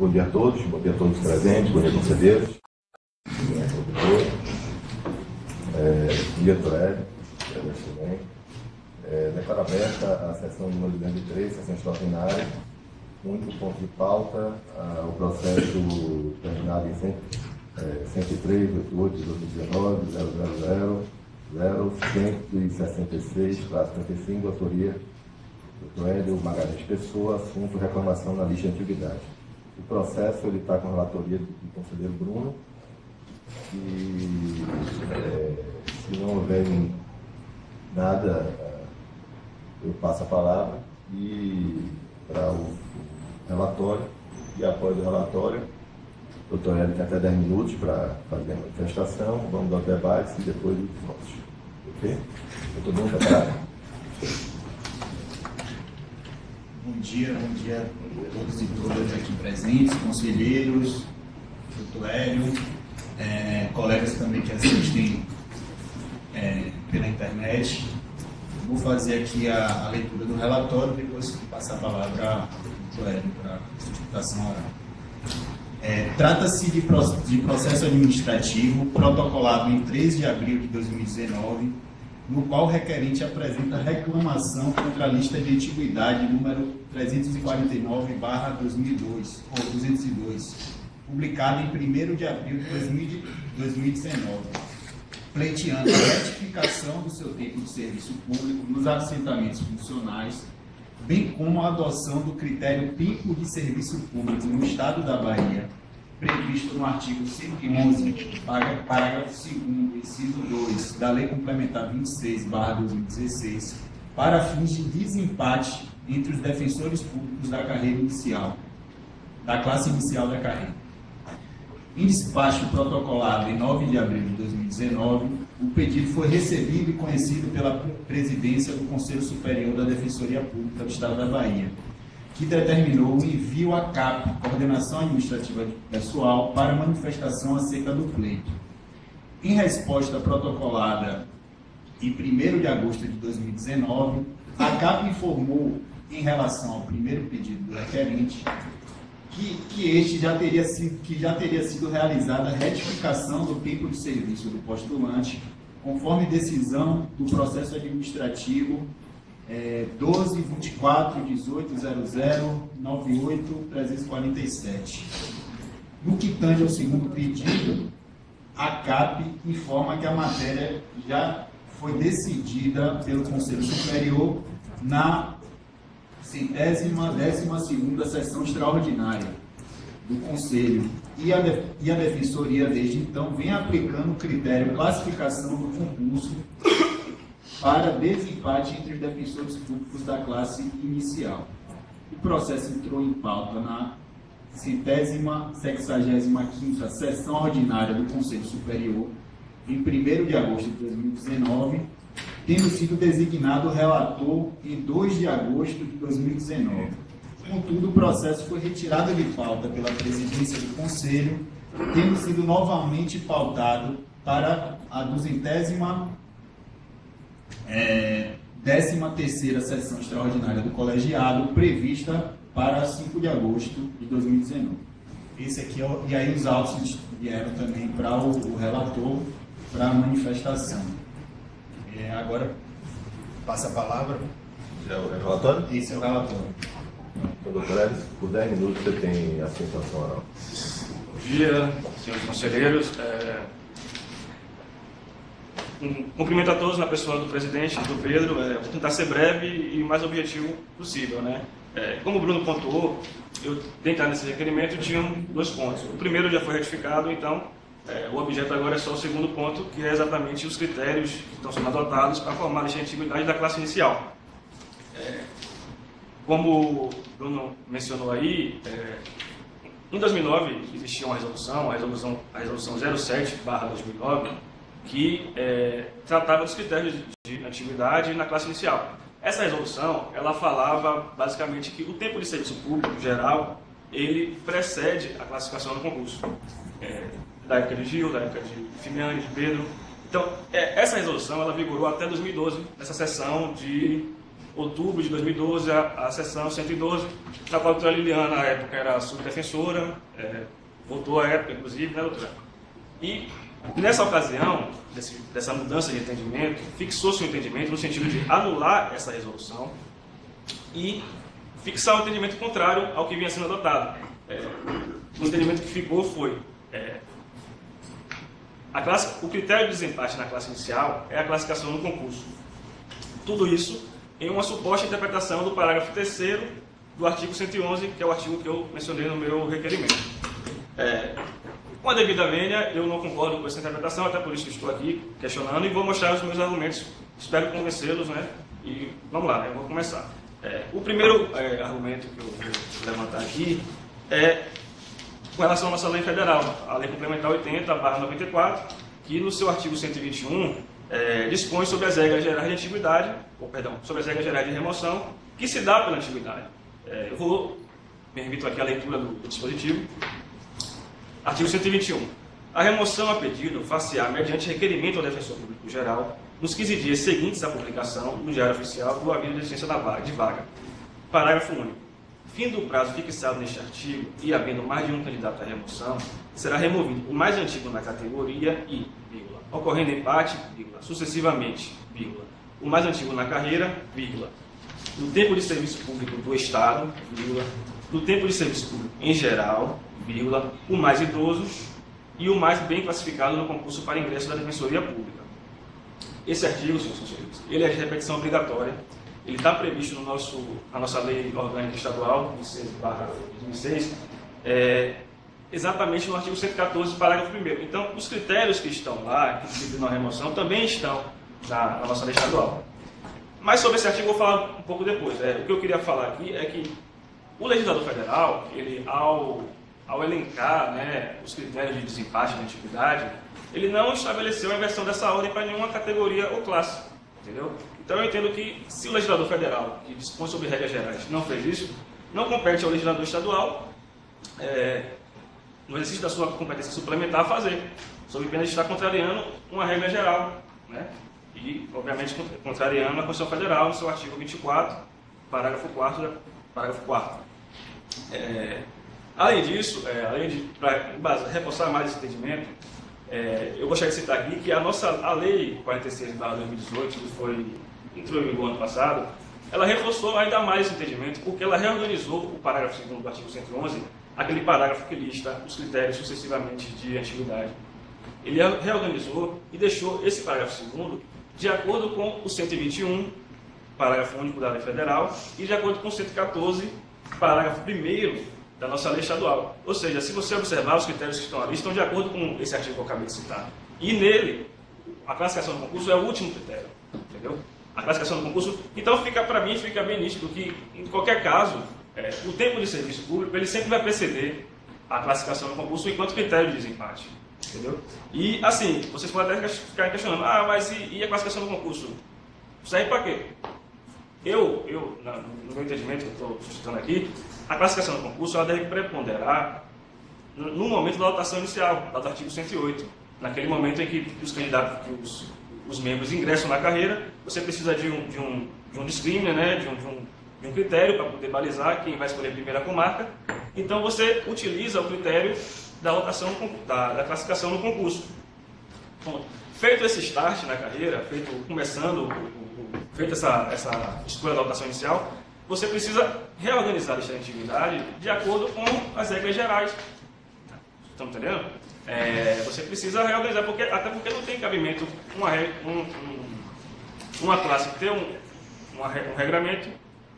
Bom dia a todos presentes, bom dia conselheiros, bom dia Toélio, também. Declaro aberta a sessão número 203, sessão extraordinária, único ponto de pauta, o processo terminado em 103, 88, 2019, 000-166/35, autoria do Hélio Magalhães Pessoa, assunto reclamação na lista de antiguidade. O processo está com a relatoria do conselheiro Bruno e, se não houver nada, eu passo a palavra e para o relatório e após o relatório, o doutor Hélio tem até 10 minutos para fazer a manifestação, vamos aos debates e depois os votos. Ok? Todo mundo preparado? Bom dia a todos e todas aqui presentes, conselheiros, doutor Hélio, colegas também que assistem pela internet. Vou fazer aqui a leitura do relatório, depois passar a palavra ao doutor Hélio para a sustentação oral. Trata-se de processo administrativo protocolado em 3 de abril de 2019, no qual o requerente apresenta reclamação contra a lista de antiguidade número 349/2002, ou 202, publicada em 1º de abril de 2019, pleiteando a retificação do seu tempo de serviço público nos assentamentos funcionais, bem como a adoção do critério tempo de serviço público no Estado da Bahia, previsto no artigo 111, parágrafo 2º, inciso 2, da Lei Complementar 26/2016, para fins de desempate entre os defensores públicos da carreira inicial, da classe inicial da carreira. Em despacho protocolado em 9 de abril de 2019, o pedido foi recebido e conhecido pela presidência do Conselho Superior da Defensoria Pública do Estado da Bahia, que determinou o envio à CAP, Coordenação Administrativa Pessoal, para manifestação acerca do pleito. Em resposta protocolada em 1º de agosto de 2019, a CAP informou, em relação ao primeiro pedido do requerente, que já teria sido realizada a retificação do tempo de serviço do postulante, conforme decisão do processo administrativo 12.24.18.00.98.347. No que tange ao segundo pedido, a CAP informa que a matéria já foi decidida pelo Conselho Superior na 112ª sessão extraordinária do Conselho e a Defensoria, desde então, vem aplicando o critério classificação do concurso para desempate entre os defensores públicos da classe inicial. O processo entrou em pauta na 165ª sessão ordinária do Conselho Superior, em 1º de agosto de 2019, tendo sido designado relator em 2 de agosto de 2019. Contudo, o processo foi retirado de pauta pela presidência do Conselho, tendo sido novamente pautado para a 13ª sessão extraordinária do colegiado, prevista para 5 de agosto de 2019. Esse aqui e aí os autos vieram também para o relator, para a manifestação. Agora, passa a palavra. É o relatório? Esse é o relatório. Então, doutor Hélio, por 10 minutos você tem a sustentação oral. Bom dia, senhores conselheiros. Cumprimento a todos na pessoa do presidente, do Pedro. Vou tentar ser breve e o mais objetivo possível, né? Como o Bruno pontuou, eu tentar nesse requerimento tinha 2 pontos. O primeiro já foi retificado, então o objeto agora é só o segundo ponto, que é exatamente os critérios que estão sendo adotados para formar a lista de antiguidade da classe inicial. Como o Bruno mencionou aí, em 2009 existia uma resolução, a resolução 07/2009, que tratava dos critérios de antiguidade na classe inicial. Essa resolução, ela falava basicamente que o tempo de serviço público geral, ele precede a classificação do concurso. Da época de Gil, da época de Fimiani, de Pedro. Então, essa resolução, ela vigorou até 2012, nessa sessão de outubro de 2012, a sessão 112, na qual a doutora Liliana, na época, era subdefensora, voltou à época, inclusive, né, doutora? E nessa ocasião, dessa mudança de entendimento, fixou-se um entendimento no sentido de anular essa resolução e fixar um entendimento contrário ao que vinha sendo adotado. O entendimento que ficou foi o critério de desempate na classe inicial é a classificação no concurso. Tudo isso em uma suposta interpretação do parágrafo 3º do artigo 111, que é o artigo que eu mencionei no meu requerimento. Com a devida vênia, eu não concordo com essa interpretação, até por isso que estou aqui questionando, e vou mostrar os meus argumentos, espero convencê-los, né? E vamos lá, né? Eu vou começar. O primeiro argumento que eu vou levantar aqui é com relação à nossa lei federal, a Lei Complementar 80/94, que no seu artigo 121 dispõe sobre as regras gerais de antiguidade, sobre as regras gerais de remoção, que se dá pela antiguidade. Eu me remito aqui à leitura do dispositivo. Artigo 121. A remoção a pedido far-se-á mediante requerimento ao defensor público geral nos 15 dias seguintes à publicação no Diário Oficial do aviso de existência de vaga. Parágrafo único. Fim do prazo fixado neste artigo e havendo mais de um candidato à remoção, será removido o mais antigo na categoria e, vírgula, ocorrendo empate, vírgula, sucessivamente, vírgula, o mais antigo na carreira, vírgula, no tempo de serviço público do Estado, vírgula, no tempo de serviço público em geral, vírgula, o mais idoso e o mais bem classificado no concurso para ingresso da Defensoria Pública. Esse artigo, senhores conselheiros, ele é de repetição obrigatória. Ele está previsto na nossa lei orgânica estadual, 26/2006, exatamente no artigo 114, parágrafo 1º. Então, os critérios que estão lá, que disciplinam a remoção, também estão na nossa lei estadual. Mas sobre esse artigo eu vou falar um pouco depois. O que eu queria falar aqui é que o legislador federal, ele, ao elencar, né, os critérios de desempate da antiguidade, ele não estabeleceu a inversão dessa ordem para nenhuma categoria ou classe. Entendeu? Então eu entendo que se o legislador federal, que dispõe sobre regras gerais, não fez isso, não compete ao legislador estadual, no exercício da sua competência suplementar, fazer, sob pena de estar contrariando uma regra geral, né? E, obviamente, contrariando a Constituição Federal no seu artigo 24, parágrafo 4º. Além disso, para reforçar mais esse entendimento, eu gostaria de citar aqui que a Lei 46/2018, que entrou em vigor ano passado, ela reforçou ainda mais esse entendimento, porque ela reorganizou o parágrafo 2º do artigo 111, aquele parágrafo que lista os critérios sucessivamente de antiguidade. Ele reorganizou e deixou esse parágrafo 2º de acordo com o 121, parágrafo único da Lei Federal, e de acordo com o 114, parágrafo 1º da nossa lei estadual. Ou seja, se você observar, os critérios que estão ali estão de acordo com esse artigo que eu acabei de citar. E nele, a classificação do concurso é o último critério. Entendeu? A classificação do concurso. Então, para mim, fica bem nítido que, em qualquer caso, o tempo de serviço público ele sempre vai preceder a classificação do concurso enquanto critério de desempate. Entendeu? E, assim, vocês podem até ficar questionando, mas e a classificação do concurso? Serve para quê? No meu entendimento que eu estou suscitando aqui, a classificação do concurso ela deve preponderar no momento da votação inicial, lá do artigo 108. Naquele momento em que os candidatos, os membros ingressam na carreira, você precisa de um discrimen, né, de um critério para poder balizar quem vai escolher a primeira comarca. Então você utiliza o critério da votação, da classificação no concurso. Bom, feito esse start na carreira, feita essa escolha da votação inicial, você precisa reorganizar a lista de antiguidade de acordo com as regras gerais. Estão entendendo? Você precisa reorganizar, até porque não tem cabimento uma classe ter um regramento,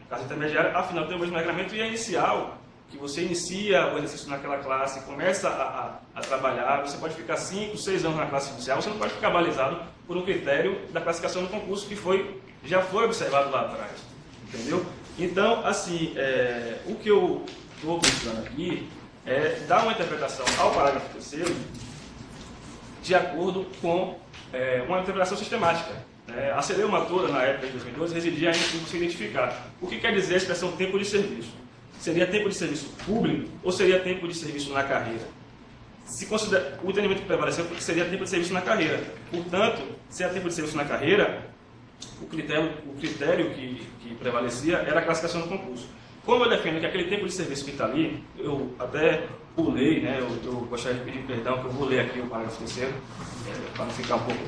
classe intermediária, afinal tem o mesmo regramento, e a inicial, que você inicia o exercício naquela classe, começa a trabalhar, você pode ficar 5, 6 anos na classe inicial, você não pode ficar balizado por um critério da classificação do concurso que já foi observado lá atrás. Entendeu? Então, assim, o que eu estou pensando aqui é dar uma interpretação ao parágrafo 3º de acordo com uma interpretação sistemática. A Celeumatora, na época de 2012, residia em você identificar o que quer dizer a expressão tempo de serviço. Seria tempo de serviço público ou seria tempo de serviço na carreira? O entendimento que prevaleceu foi que seria tempo de serviço na carreira. Portanto, se é tempo de serviço na carreira, o critério que prevalecia era a classificação do concurso. Como eu defendo que aquele tempo de serviço que está ali, eu até pulei, né, eu gostaria de pedir perdão, que eu vou ler aqui o parágrafo 3º, para não ficar um pouco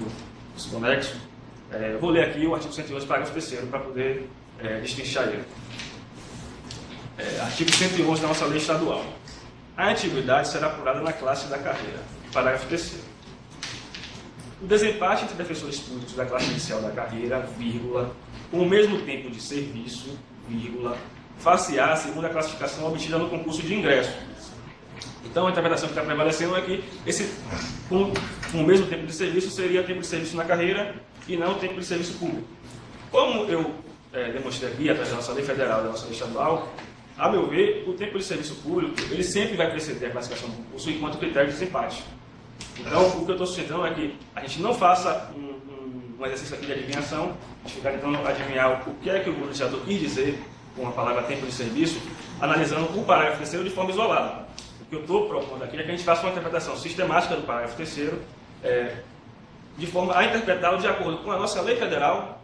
desconexo. Eu vou ler aqui o artigo 111, parágrafo 3º, para poder destrinchar ele. Artigo 111 da nossa lei estadual. A antiguidade será apurada na classe da carreira. Parágrafo 3º. O desempate entre defensores públicos da classe inicial da carreira, vírgula, com o mesmo tempo de serviço, vírgula, far-se-á segundo a classificação obtida no concurso de ingresso. Então, a interpretação que está prevalecendo é que com o mesmo tempo de serviço seria tempo de serviço na carreira e não tempo de serviço público. Como eu demonstrei aqui, através da nossa lei federal e da nossa lei estadual, a meu ver, o tempo de serviço público ele sempre vai preceder a classificação do concurso enquanto critério de desempate. Então, o que eu estou sustentando é que a gente não faça um exercício aqui de adivinhação, a gente ficar tentando adivinhar o que é que o legislador quis dizer com a palavra tempo de serviço, analisando o parágrafo 3º de forma isolada. O que eu estou propondo aqui é que a gente faça uma interpretação sistemática do parágrafo 3º, de forma a interpretá-lo de acordo com a nossa lei federal,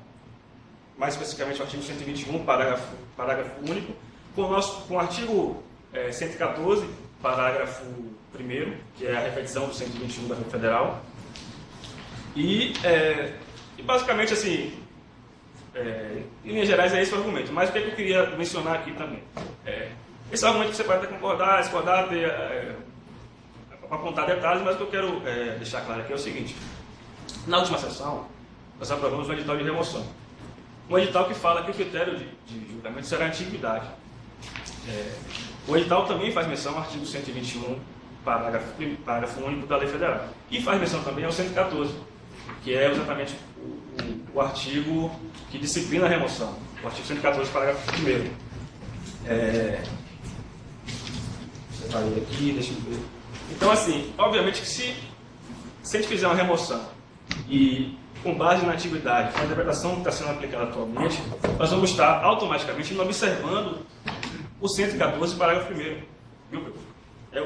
mais especificamente o artigo 121, parágrafo único, com o artigo 114, parágrafo 1º, que é a repetição do 121 da lei federal. E basicamente, assim, em linhas gerais, é esse o argumento. Mas o que eu queria mencionar aqui também? Esse argumento que você pode até concordar, discordar, apontar detalhes, mas o que eu quero deixar claro aqui é o seguinte. Na última sessão, nós aprovamos um edital de remoção. Um edital que fala que o critério de julgamento será a antiguidade. O edital também faz menção ao artigo 121, parágrafo único da lei federal. E faz menção também ao 114, que é exatamente o artigo que disciplina a remoção. O artigo 114, parágrafo 1º. Separei aqui, deixa eu ver. Então, assim, obviamente que se a gente fizer uma remoção e com base na antiguidade, com a interpretação que está sendo aplicada atualmente, nós vamos estar automaticamente observando o 114, parágrafo 1º. Viu?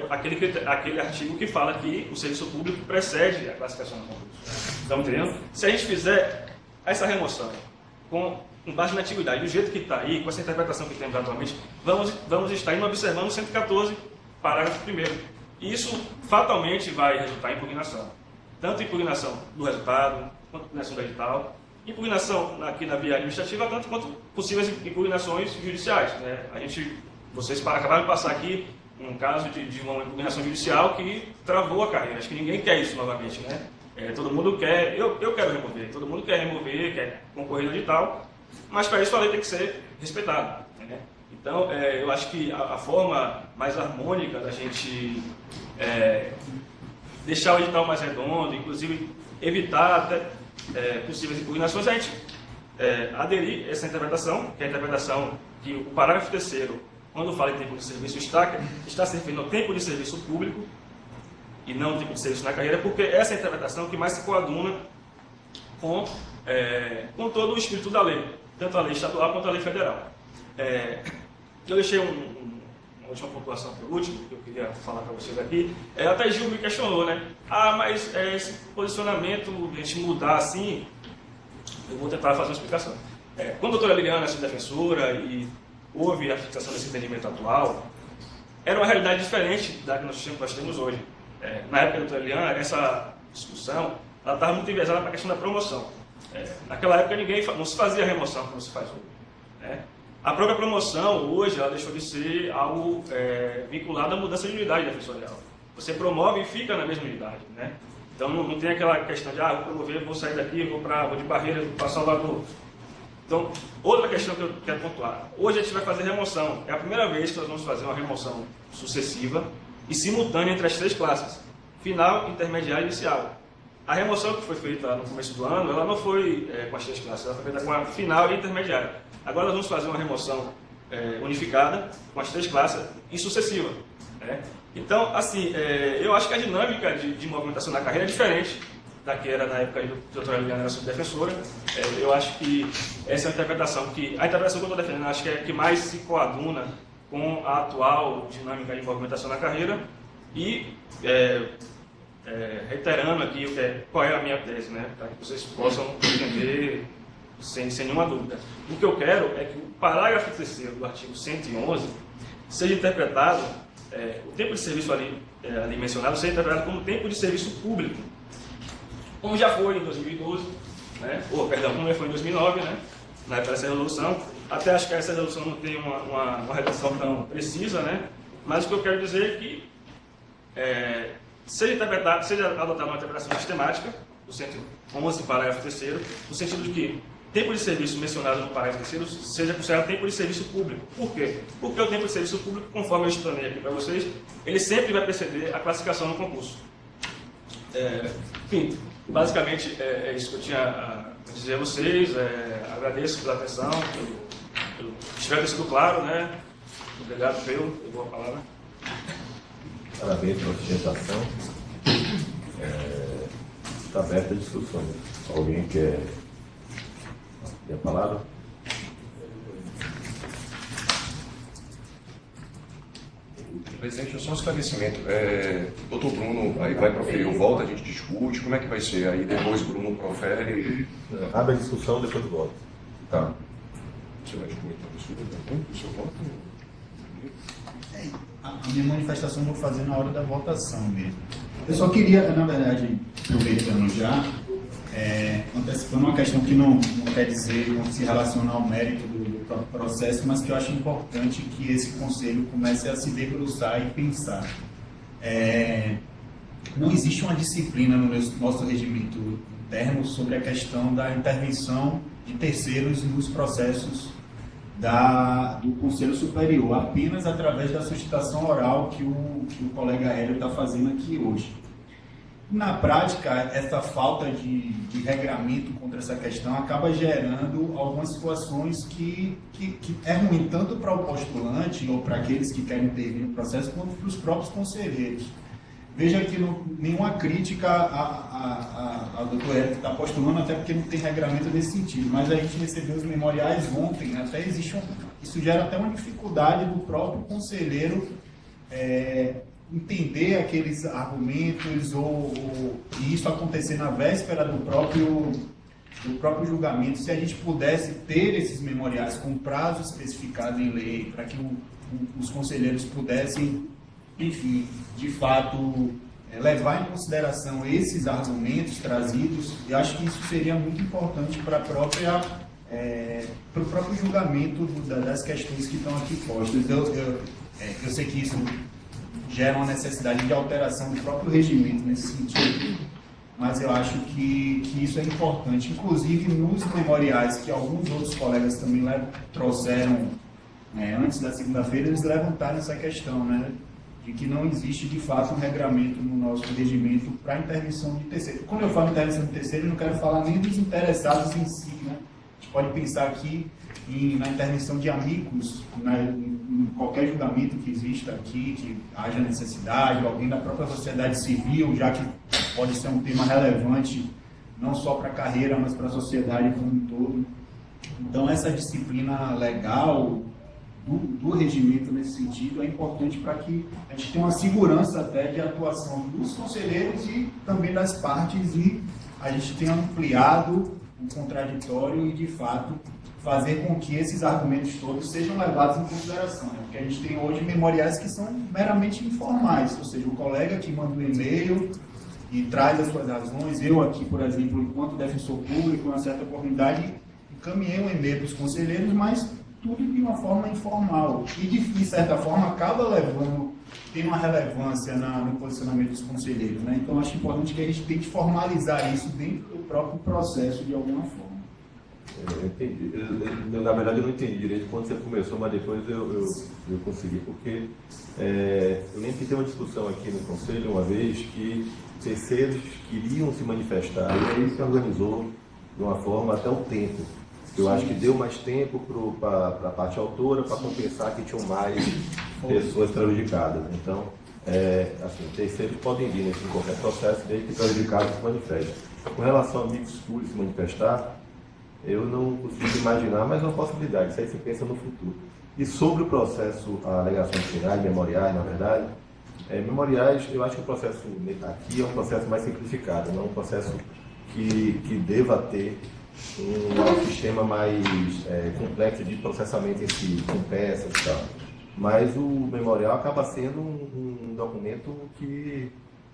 Aquele artigo que fala que o serviço público precede a classificação do concurso. Estão entendendo? Se a gente fizer essa remoção com base na antiguidade, do jeito que está aí, com essa interpretação que temos atualmente, vamos estar indo observando o 114, parágrafo 1º. E isso fatalmente vai resultar em impugnação. Tanto impugnação do resultado, quanto impugnação do edital, impugnação aqui na via administrativa, tanto quanto possíveis impugnações judiciais. Né? Vocês acabaram de passar aqui um caso de uma impugnação judicial que travou a carreira. Acho que ninguém quer isso novamente, né? Todo mundo quer, eu quero remover, todo mundo quer remover, quer concorrer no edital, mas para isso a lei tem que ser respeitada. Né? Então, eu acho que a forma mais harmônica da gente deixar o edital mais redondo, inclusive evitar até possíveis impugnações, a gente aderir a essa interpretação, que é a interpretação que o parágrafo 3º, quando fala em tempo de serviço, está se referindo ao tempo de serviço público e não tempo de serviço na carreira, porque essa é a interpretação que mais se coaduna com todo o espírito da lei, tanto a lei estadual quanto a lei federal. Eu deixei uma última pontuação por último, que eu queria falar para vocês aqui. Até Gil me questionou, né? Mas esse posicionamento, a gente mudar assim, eu vou tentar fazer uma explicação. Quando a doutora Liliana é defensora e houve a fixação desse entendimento atual, era uma realidade diferente da que nós temos hoje. Na época da doutora Liliana, essa discussão estava muito enviesada para a questão da promoção. Naquela época não se fazia a remoção como se faz hoje. A própria promoção, hoje, ela deixou de ser algo vinculado à mudança de unidade defensorial. Você promove e fica na mesma unidade. Né? Então não tem aquela questão de vou promover, vou sair daqui, vou de Barreiras, vou passar lá do... Então, outra questão que eu quero pontuar. Hoje a gente vai fazer remoção. É a primeira vez que nós vamos fazer uma remoção sucessiva e simultânea entre as 3 classes. Final, intermediária e inicial. A remoção que foi feita no começo do ano, ela não foi com as 3 classes, ela foi feita com a final e intermediária. Agora nós vamos fazer uma remoção unificada com as 3 classes e sucessiva. Então, assim, eu acho que a dinâmica de movimentação na carreira é diferente da que era na época que a doutora Liliana era subdefensora. Eu acho que essa é a interpretação que eu estou defendendo, acho que é a que mais se coaduna com a atual dinâmica de movimentação na carreira e reiterando aqui qual é a minha tese, né, para que vocês possam entender sem nenhuma dúvida. O que eu quero é que o parágrafo 3º do artigo 111 seja interpretado, o tempo de serviço ali mencionado, seja interpretado como tempo de serviço público, como já foi em 2012, né? Como já foi em 2009, né? Na época dessa resolução. Até acho que essa resolução não tem uma redação tão precisa, né? Mas o que eu quero dizer é que seja adotada uma interpretação sistemática do 111, parágrafo 3º, no sentido de que tempo de serviço mencionado no parágrafo 3º seja considerado tempo de serviço público. Por quê? Porque o tempo de serviço público, conforme eu explanei aqui para vocês, ele sempre vai preceder a classificação no concurso. Enfim, basicamente é isso que eu tinha a dizer a vocês. Agradeço pela atenção, espero ter sido claro, né? Obrigado, Pedro, eu dou a palavra. Parabéns pela sustentação. Está aberta a discussões. Alguém quer a palavra? Presidente, só um esclarecimento. Doutor Bruno aí vai proferir o voto, a gente discute, como é que vai ser? Aí depois o Bruno profere. Abre a discussão, depois do voto. Tá. Você vai comentar o seu voto? A minha manifestação eu vou fazer na hora da votação mesmo. Eu só queria, na verdade, aproveitando já, antecipando uma questão que não quer dizer, não se relaciona ao mérito do próprio processo, mas que eu acho importante que esse conselho comece a se debruçar e pensar. Não existe uma disciplina no nosso regimento interno sobre a questão da intervenção de terceiros nos processos do Conselho Superior, apenas através da solicitação oral que o colega Hélio está fazendo aqui hoje. Na prática, essa falta de regramento contra essa questão acaba gerando algumas situações que é ruim tanto para o postulante ou para aqueles que querem intervir no processo, quanto para os próprios conselheiros. Veja que nenhuma crítica ao doutor Hélio que está postulando, até porque não tem regramento nesse sentido, mas a gente recebeu os memoriais ontem, até isso gera até uma dificuldade do próprio conselheiro entender aqueles argumentos e isso acontecer na véspera do próprio julgamento. Se a gente pudesse ter esses memoriais com prazo especificado em lei, para que os conselheiros pudessem, enfim, de fato, levar em consideração esses argumentos trazidos, eu acho que isso seria muito importante para o próprio julgamento das questões que estão aqui postas. Eu sei que isso gera uma necessidade de alteração do próprio regimento nesse sentido, mas eu acho que isso é importante. Inclusive, nos memoriais que alguns outros colegas também trouxeram antes da segunda-feira, eles levantaram essa questão, né, de que não existe, de fato, um regramento no nosso regimento para intervenção de terceiro. Quando eu falo intervenção de terceiro, eu não quero falar nem dos interessados em si, né? A gente pode pensar aqui na intervenção de amigos, em qualquer julgamento que exista aqui, que haja necessidade, alguém da própria sociedade civil, já que pode ser um tema relevante não só para a carreira, mas para a sociedade como um todo. Então, essa disciplina legal do regimento nesse sentido é importante para que a gente tenha uma segurança até de atuação dos conselheiros e também das partes, e a gente tenha ampliado o contraditório e, de fato, fazer com que esses argumentos todos sejam levados em consideração, né? Porque a gente tem hoje memoriais que são meramente informais, ou seja, o colega que manda um e-mail e traz as suas razões. Eu aqui, por exemplo, enquanto defensor público, uma certa oportunidade, encaminhei um e-mail para os conselheiros, mas tudo de uma forma informal e, de certa forma, acaba tem uma relevância no posicionamento dos conselheiros, né? Então, acho importante que a gente tente formalizar isso dentro do próprio processo, de alguma forma. Eu entendi. Na verdade, eu não entendi direito quando você começou, mas depois eu consegui, porque eu lembro que tem uma discussão aqui no Conselho, uma vez, que terceiros queriam se manifestar, e aí se organizou de uma forma até o tempo. Eu acho que deu mais tempo para a parte autora, para compensar que tinham mais pessoas prejudicadas. Então, assim, terceiros podem vir em qualquer processo, desde que prejudicados se manifestem. Com relação a amigos públicos se manifestar, eu não consigo imaginar, mas é uma possibilidade, isso aí se pensa no futuro. E sobre o processo, alegações finais, memoriais, na verdade, memoriais, eu acho que o processo aqui é um processo mais simplificado, não é um processo que deva ter um sistema mais complexo de processamento em si, com peças e tal. Mas o memorial acaba sendo um documento que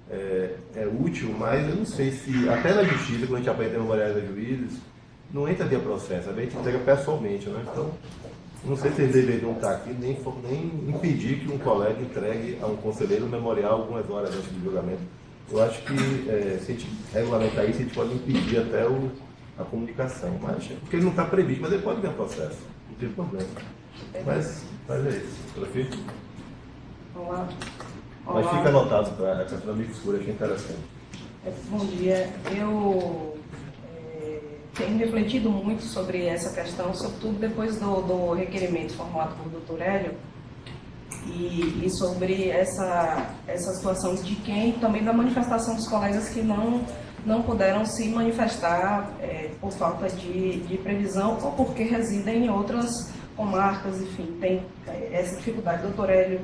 é útil, mas eu não sei se, até na justiça, quando a gente aprende memoriais a juízes, não entra via processo, a gente entrega pessoalmente, né? Então, não sei se eles deveriam estar aqui, nem impedir que um colega entregue a um conselheiro memorial algumas horas antes do julgamento. Eu acho que, se a gente regulamentar isso, a gente pode impedir até a comunicação, mas, porque ele não está previsto, mas ele pode ganhar processo, não tem problema. Mas é isso. Prefeito? Olá. Mas fica anotado para a questão da mixtura, achei interessante. Bom dia. Eu tenho refletido muito sobre essa questão, sobretudo depois do requerimento formulado por Dr. Hélio, e sobre essa situação de quem, também da manifestação dos colegas que não puderam se manifestar por falta de previsão ou porque residem em outras comarcas, enfim, tem essa dificuldade. O Dr. Hélio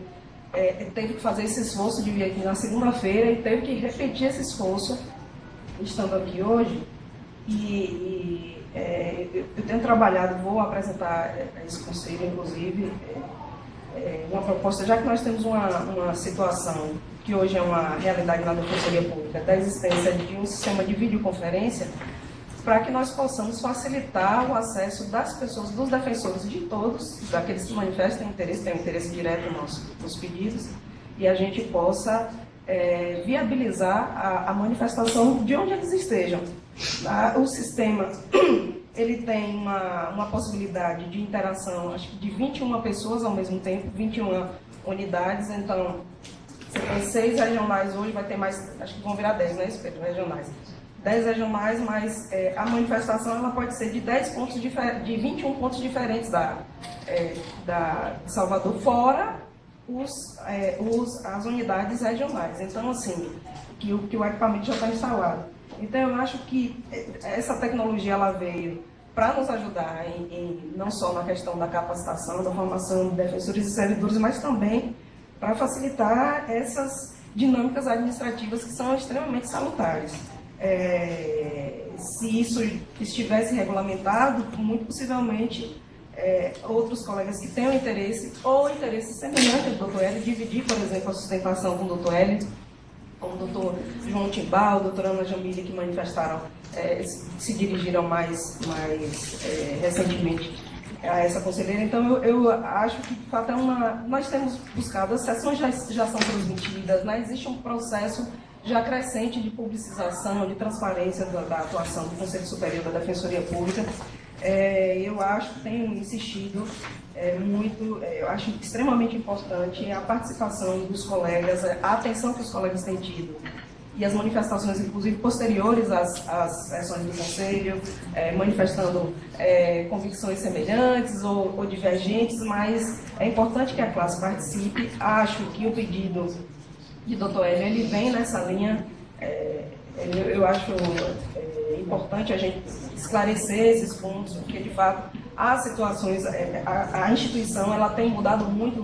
teve que fazer esse esforço de vir aqui na segunda-feira e teve que repetir esse esforço estando aqui hoje. Eu tenho trabalhado, vou apresentar a esse conselho, inclusive, uma proposta, já que nós temos uma situação que hoje é uma realidade na Defensoria Pública, da existência de um sistema de videoconferência, para que nós possamos facilitar o acesso das pessoas, dos defensores, de todos, daqueles que manifestam interesse, têm um interesse direto nos pedidos, e a gente possa viabilizar a manifestação de onde eles estejam. O sistema ele tem uma possibilidade de interação, acho que de 21 pessoas ao mesmo tempo, 21 unidades, então você tem 6 regionais hoje, vai ter mais, acho que vão virar 10, né, Pedro, regionais. 10 regionais, mas a manifestação ela pode ser de 21 pontos diferentes de Salvador, fora as unidades regionais. Então, assim, que o equipamento já está instalado. Então, eu acho que essa tecnologia ela veio para nos ajudar não só na questão da capacitação, da formação de defensores e servidores, mas também para facilitar essas dinâmicas administrativas que são extremamente salutares. Se isso estivesse regulamentado, muito possivelmente outros colegas que tenham interesse ou interesse semelhante ao Dr. Hélio, dividir, por exemplo, a sustentação com o Dr. Hélio, como o Dr. João Timbal, a Dra. Ana Jamília, que manifestaram, se dirigiram mais recentemente a essa conselheira. Então, eu acho que, de fato, nós temos buscado, as sessões já são transmitidas, né? Existe um processo já crescente de publicização, de transparência da atuação do Conselho Superior da Defensoria Pública. Eu acho que tenho insistido muito, eu acho extremamente importante a participação dos colegas, a atenção que os colegas têm tido e as manifestações, inclusive, posteriores às sessões do Conselho, manifestando convicções semelhantes ou divergentes, mas é importante que a classe participe. Acho que o pedido de Dr. Hélio, ele vem nessa linha. Eu acho importante a gente esclarecer esses pontos, porque, de fato, as situações, a instituição ela tem mudado muito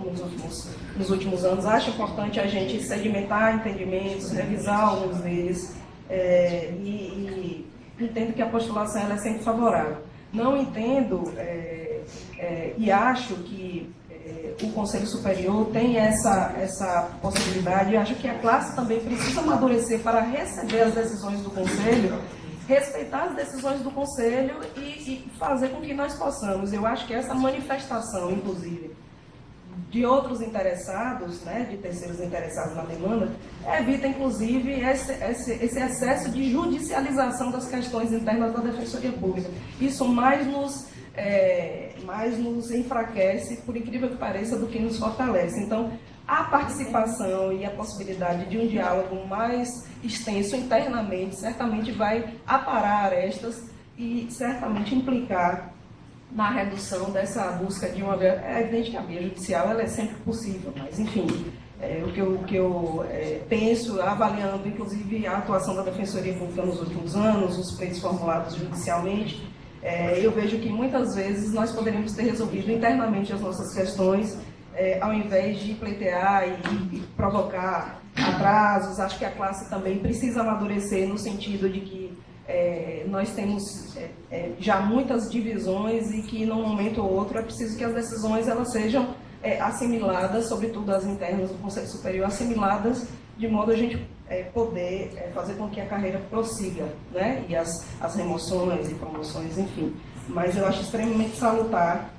nos últimos anos. Acho importante a gente sedimentar entendimentos, revisar alguns deles, e entendo que a postulação ela é sempre favorável. Não entendo e acho que o Conselho Superior tem essa possibilidade. Eu acho que a classe também precisa amadurecer para receber as decisões do Conselho, respeitar as decisões do Conselho e fazer com que nós possamos. Eu acho que essa manifestação, inclusive, de outros interessados, né, de terceiros interessados na demanda, evita, inclusive, esse excesso de judicialização das questões internas da Defensoria Pública. Isso mais nos enfraquece, por incrível que pareça, do que nos fortalece. Então, a participação e a possibilidade de um diálogo mais extenso internamente certamente vai aparar arestas e certamente implicar na redução dessa busca de uma... É evidente que a via judicial ela é sempre possível, mas, enfim, o que eu penso, avaliando, inclusive, a atuação da Defensoria Pública nos últimos anos, os pleitos formulados judicialmente, eu vejo que, muitas vezes, nós poderíamos ter resolvido internamente as nossas questões, ao invés de pleitear e provocar atrasos. Acho que a classe também precisa amadurecer no sentido de que nós temos já muitas divisões e que, num momento ou outro, é preciso que as decisões elas sejam assimiladas, sobretudo as internas do Conselho Superior, assimiladas de modo a gente poder fazer com que a carreira prossiga, né? E as remoções e promoções, enfim. Mas eu acho extremamente salutar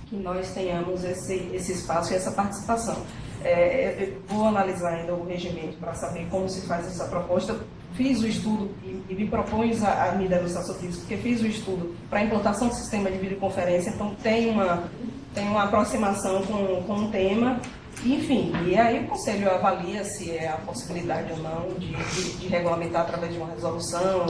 que nós tenhamos esse espaço e essa participação. Eu vou analisar ainda o regimento para saber como se faz essa proposta. Fiz o estudo e me propõe a me debruçar sobre isso, porque fiz o estudo para a implantação do sistema de videoconferência, então tem uma aproximação com o tema, enfim, e aí o Conselho avalia se é a possibilidade ou não de regulamentar através de uma resolução,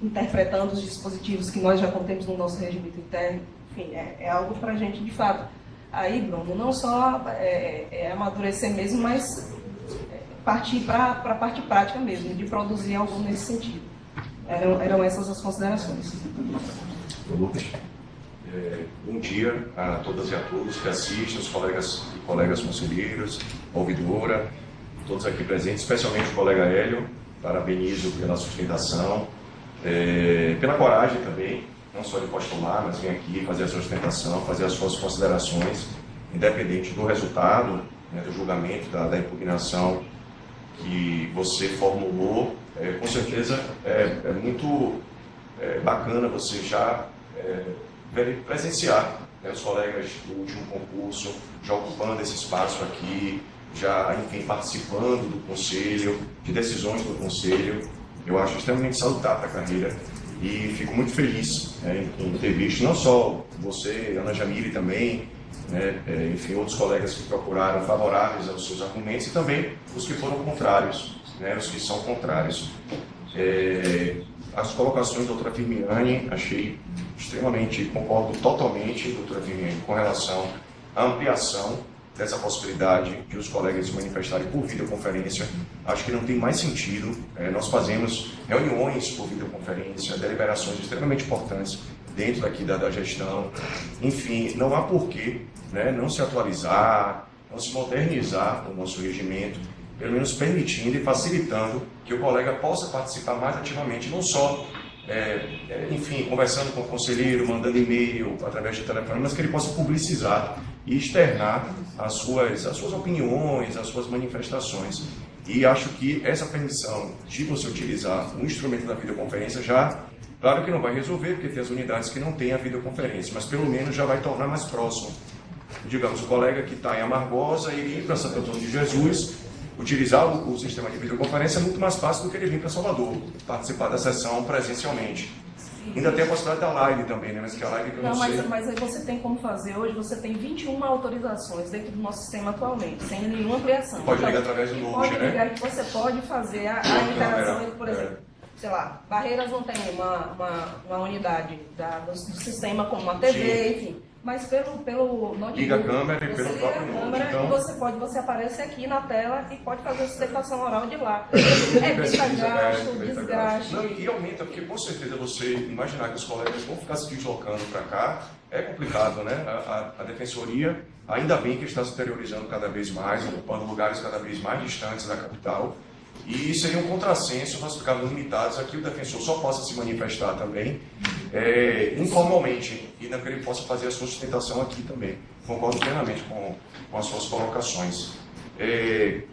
interpretando os dispositivos que nós já contemos no nosso regimento interno, enfim, é algo para a gente, de fato. Aí, Bruno, não só amadurecer mesmo, mas partir para a parte prática mesmo, de produzir algo nesse sentido. Eram essas as considerações. Lucas. Bom dia a todas e a todos que assistem, os colegas e colegas conselheiros, a ouvidora, todos aqui presentes, especialmente o colega Hélio, parabenizo pela sustentação, pela coragem também, não só de postular, mas vir aqui fazer a sustentação, fazer as suas considerações, independente do resultado, né, do julgamento, da impugnação que você formulou. Com certeza é muito bacana você já presenciar, né, os colegas do último concurso já ocupando esse espaço aqui, já, enfim, participando do conselho, de decisões do conselho. Eu acho extremamente salutar para a carreira e fico muito feliz, né, em ter visto não só você, Ana Jamile também, né, enfim, outros colegas que procuraram favoráveis aos seus argumentos e também os que foram contrários, né, os que são contrários. As colocações da doutora Firmiani, achei extremamente, concordo totalmente, doutora Firmiani, com relação à ampliação dessa possibilidade de os colegas se manifestarem por videoconferência. Acho que não tem mais sentido. Nós fazemos reuniões por videoconferência, deliberações extremamente importantes dentro daqui da gestão. Enfim, não há porquê, né, não se atualizar, não se modernizar o nosso regimento, pelo menos permitindo e facilitando que o colega possa participar mais ativamente, não só, enfim, conversando com o conselheiro, mandando e-mail através de telefone, mas que ele possa publicizar e externar as suas opiniões, as suas manifestações. E acho que essa permissão de você utilizar um instrumento da videoconferência já, claro que não vai resolver, porque tem as unidades que não têm a videoconferência, mas pelo menos já vai tornar mais próximo. Digamos, o colega que está em Amargosa e ir para Santo Antônio de Jesus, utilizar o sistema de videoconferência é muito mais fácil do que ele vir para Salvador, participar da sessão presencialmente. Ainda tem a possibilidade da live também, né? Mas que a live que eu não sei... Mas aí você tem como fazer hoje, você tem 21 autorizações dentro do nosso sistema atualmente, sem nenhuma ampliação. Pode ligar através do Note, né? Pode ligar que você pode fazer a interação, por exemplo, sei lá, Barreiras não tem uma unidade do sistema como uma TV, sim, enfim. Mas pelo notebook, liga a câmera e pelo próprio Note. Então... você aparece aqui na tela e pode fazer a sustentação oral de lá. Desgaste. Não, e aumenta, porque com certeza você imaginar que os colegas vão ficar se deslocando para cá, é complicado, né? A defensoria, ainda bem que está se interiorizando cada vez mais, ocupando lugares cada vez mais distantes da capital. E seria um contrassenso nós ficarmos limitados a que o defensor só possa se manifestar também informalmente, e não que ele possa fazer a sua sustentação aqui também. Concordo plenamente com as suas colocações.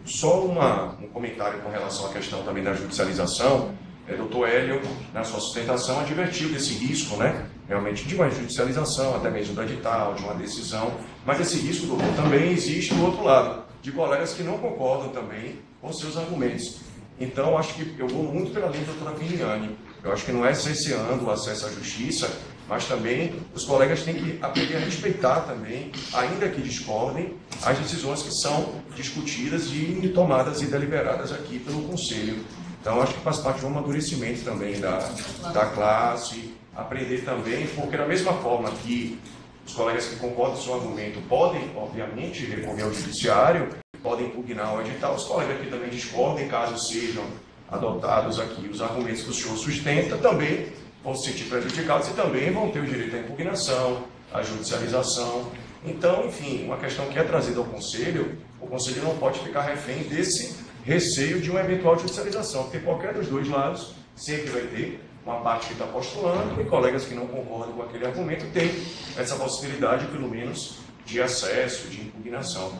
Só um comentário com relação à questão também da judicialização. Doutor Hélio, na sua sustentação, advertiu desse risco, né, realmente, de uma judicialização, até mesmo do edital, de uma decisão. Mas esse risco, doutor, também existe do outro lado, de colegas que não concordam também com seus argumentos. Então, acho que eu vou muito pela linha da doutora Firmiani. Eu acho que não é cerceando o acesso à justiça, mas também os colegas têm que aprender a respeitar também, ainda que discordem, as decisões que são discutidas e tomadas e deliberadas aqui pelo Conselho. Então, acho que faz parte de um amadurecimento também da classe, aprender também, porque da mesma forma que os colegas que concordam com o seu argumento podem, obviamente, recorrer ao judiciário, podem impugnar o edital, os colegas que também discordem, caso sejam adotados aqui os argumentos que o senhor sustenta, também vão se sentir prejudicados e também vão ter o direito à impugnação, à judicialização. Então, enfim, uma questão que é trazida ao Conselho, o Conselho não pode ficar refém desse receio de uma eventual judicialização, porque qualquer dos dois lados sempre vai ter uma parte que está postulando e colegas que não concordam com aquele argumento têm essa possibilidade, pelo menos, de acesso, de impugnação.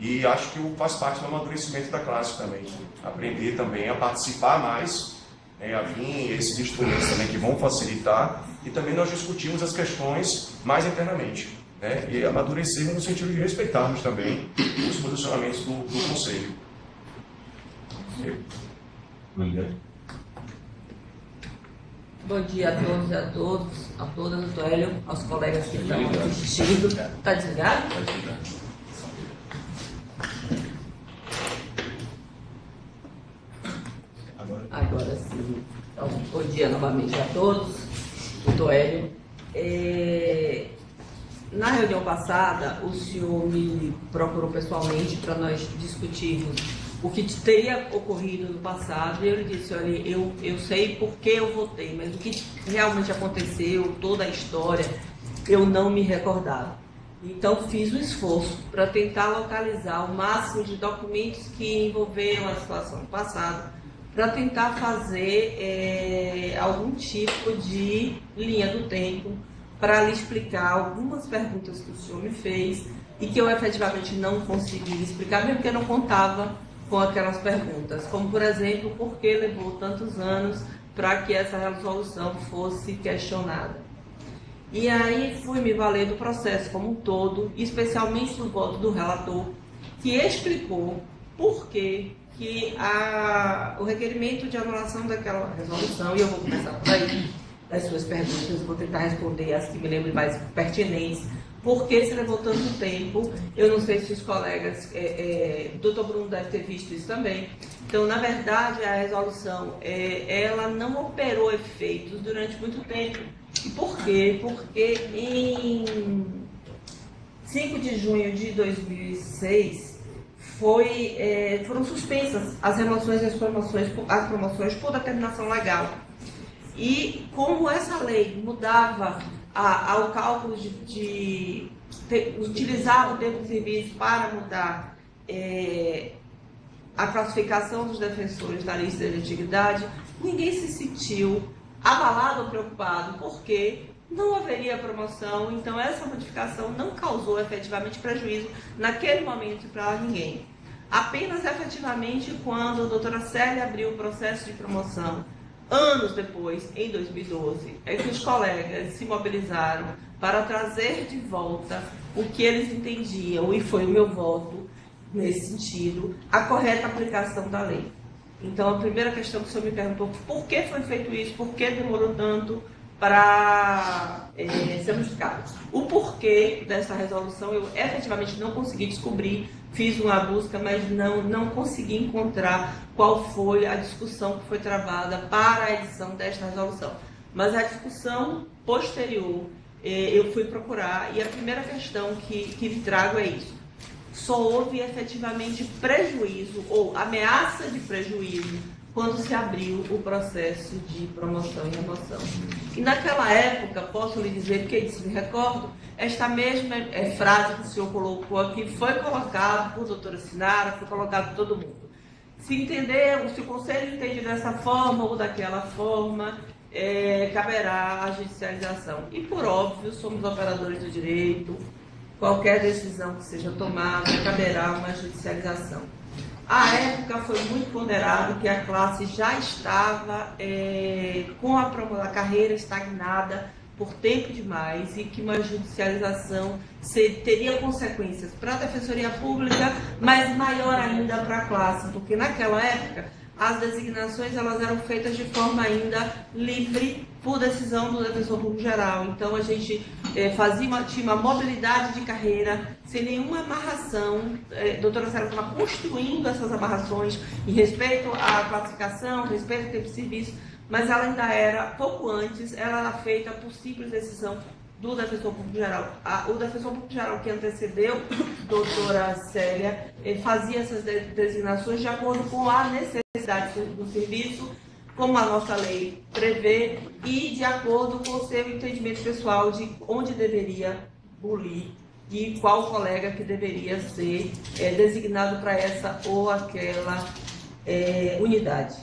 E acho que faz parte do amadurecimento da classe também, aprender também a participar mais, né, a vir esses instrumentos também que vão facilitar, e também nós discutimos as questões mais internamente, né, e amadurecermos no sentido de respeitarmos também os posicionamentos do Conselho. Bom dia a todos e a todas, doutor Hélio, aos colegas que estão assistindo. Está desligado? Agora sim. Então, bom dia novamente a todos, doutor Hélio. Na reunião passada, o senhor me procurou pessoalmente para nós discutirmos o que teria ocorrido no passado, e eu lhe disse, olha, eu sei por que eu votei, mas o que realmente aconteceu, toda a história, eu não me recordava. Então, fiz um esforço para tentar localizar o máximo de documentos que envolveram a situação passada, para tentar fazer algum tipo de linha do tempo, para lhe explicar algumas perguntas que o senhor me fez, e que eu efetivamente não consegui explicar, mesmo porque eu não contava com aquelas perguntas, como, por exemplo, por que levou tantos anos para que essa resolução fosse questionada. E aí fui me valer do processo como um todo, especialmente do voto do relator, que explicou por que o requerimento de anulação daquela resolução, e eu vou começar por aí, das suas perguntas, vou tentar responder as que me lembro mais pertinentes. Por que se levou tanto tempo? Eu não sei se os colegas, o doutor Bruno deve ter visto isso também. Então, na verdade, a resolução, ela não operou efeitos durante muito tempo. E por quê? Porque em 5 de junho de 2006, foram suspensas as renovações e as promoções por determinação legal. E como essa lei mudava ao cálculo utilizava o tempo de serviço para mudar a classificação dos defensores da lista de antiguidade, ninguém se sentiu abalado ou preocupado, porque não haveria promoção, então essa modificação não causou efetivamente prejuízo naquele momento para ninguém. Apenas efetivamente quando a doutora Célia abriu o processo de promoção, anos depois, em 2012, é que os colegas se mobilizaram para trazer de volta o que eles entendiam, e foi o meu voto nesse sentido, a correta aplicação da lei. Então, a primeira questão que o senhor me perguntou, por que foi feito isso, por que demorou tanto para ser modificado? O porquê dessa resolução eu efetivamente não consegui descobrir, fiz uma busca, mas não consegui encontrar qual foi a discussão que foi travada para a edição desta resolução. Mas a discussão posterior, eu fui procurar, e a primeira questão que trago é isso. Só houve efetivamente prejuízo ou ameaça de prejuízo quando se abriu o processo de promoção e remoção. E naquela época, posso lhe dizer, porque isso me recordo, esta mesma frase que o senhor colocou aqui foi colocada por doutora Sinara, foi colocada por todo mundo. Se o conselho entende dessa forma ou daquela forma, caberá a judicialização. E, por óbvio, somos operadores do direito, qualquer decisão que seja tomada, caberá uma judicialização. À época foi muito ponderado que a classe já estava com a carreira estagnada por tempo demais e que uma judicialização teria consequências para a Defensoria Pública, mas maior ainda para a classe, porque naquela época as designações elas eram feitas de forma ainda livre por decisão do Defensor Público Geral. Então a gente tinha uma mobilidade de carreira sem nenhuma amarração. A doutora Célia estava construindo essas amarrações em respeito à classificação, em respeito ao tempo de serviço, mas ela ainda era, pouco antes, ela era feita por simples decisão do Defensor Público Geral. O Defensor Público Geral que antecedeu a doutora Célia fazia essas designações de acordo com a necessidade do serviço, como a nossa lei prevê, e de acordo com o seu entendimento pessoal de onde deveria bulir e qual colega que deveria ser designado para essa ou aquela unidade.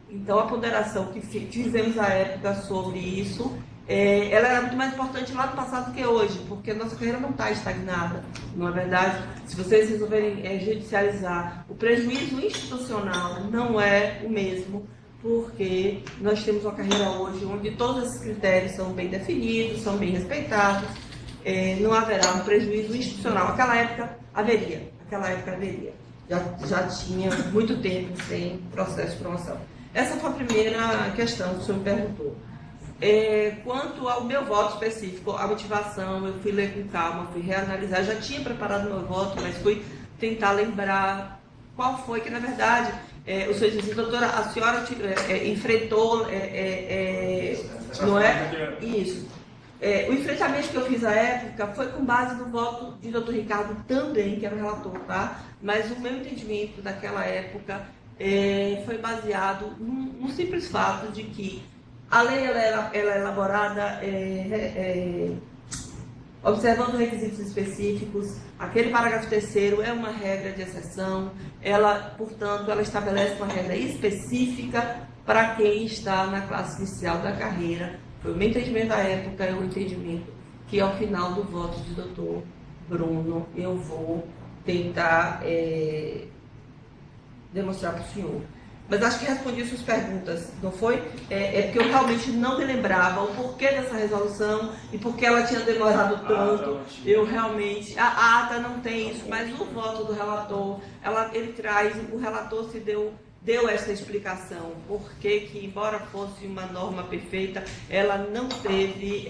Então, a ponderação que fizemos à época sobre isso, ela era muito mais importante lá no passado do que hoje, porque a nossa carreira não está estagnada, não é verdade? Se vocês resolverem judicializar, o prejuízo institucional não é o mesmo, porque nós temos uma carreira hoje onde todos esses critérios são bem definidos, são bem respeitados, não haverá um prejuízo institucional. Naquela época haveria, já tinha muito tempo sem processo de promoção. Essa foi a primeira questão que o senhor me perguntou. Quanto ao meu voto específico, a motivação, eu fui ler com calma, fui reanalisar, já tinha preparado meu voto, mas fui tentar lembrar qual foi que, na verdade, o senhor disse, doutora, a senhora enfrentou, não é? Isso. O enfrentamento que eu fiz à época foi com base no voto de doutor Ricardo também, que era o relator, tá? Mas o meu entendimento daquela época foi baseado num simples fato de que a lei ela é elaborada observando requisitos específicos. Aquele parágrafo 3º é uma regra de exceção. Portanto, ela estabelece uma regra específica para quem está na classe inicial da carreira. Foi o meu entendimento da época, é o entendimento que ao final do voto de doutor Bruno eu vou tentar demonstrar para o senhor. Mas acho que respondi suas perguntas, não foi? Porque eu realmente não me lembrava o porquê dessa resolução e por que ela tinha demorado tanto. Eu realmente... A ata não tem isso, mas o voto do relator, ele traz... O relator se deu essa explicação, porque que, embora fosse uma norma perfeita, ela não teve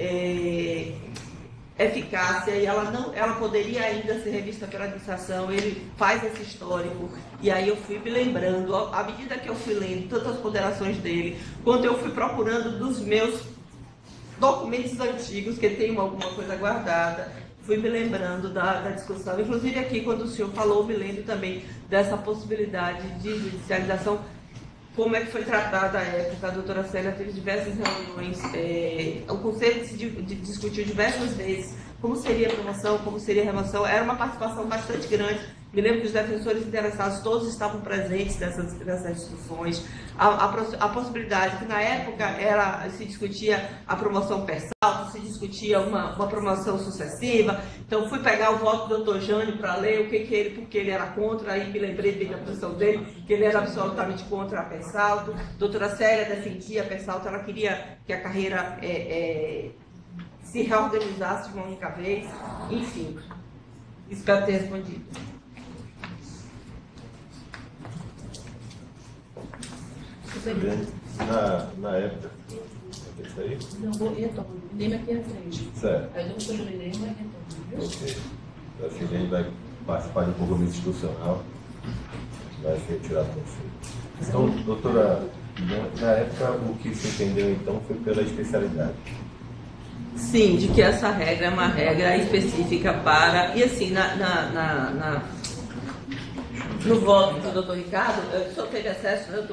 eficácia e ela poderia ainda ser revista pela administração. Ele faz esse histórico e aí eu fui me lembrando, à medida que eu fui lendo tantas ponderações dele, quanto eu fui procurando dos meus documentos antigos, que tem alguma coisa guardada, fui me lembrando da discussão. Inclusive aqui, quando o senhor falou, me lembro também dessa possibilidade de judicialização, como é que foi tratada à época. A doutora Célia teve diversas reuniões, o Conselho discutiu diversas vezes como seria a promoção, como seria a remoção. Era uma participação bastante grande. Me lembro que os defensores interessados todos estavam presentes nessas discussões. A possibilidade que na época se discutia a promoção per salto, se discutia uma promoção sucessiva. Então fui pegar o voto do doutor Jânio para ler porque ele era contra, aí me lembrei bem da posição dele, que ele era absolutamente contra a per salto. A doutora Célia defendia a per salto, ela queria que a carreira se reorganizasse de uma única vez. Enfim, espero ter respondido. Na época, é isso aí? Não, vou retorno. Lima aqui à frente. Certo. Aí eu não estou Lima, vai retorno. Ok. Assim, a gente vai participar de um compromisso institucional, vai ser tirado do conselho. Então, doutora, na época, o que se entendeu então foi pela especialidade. Sim, de que essa regra é uma regra específica para... E assim, no voto do doutor Ricardo, o senhor teve acesso, né, o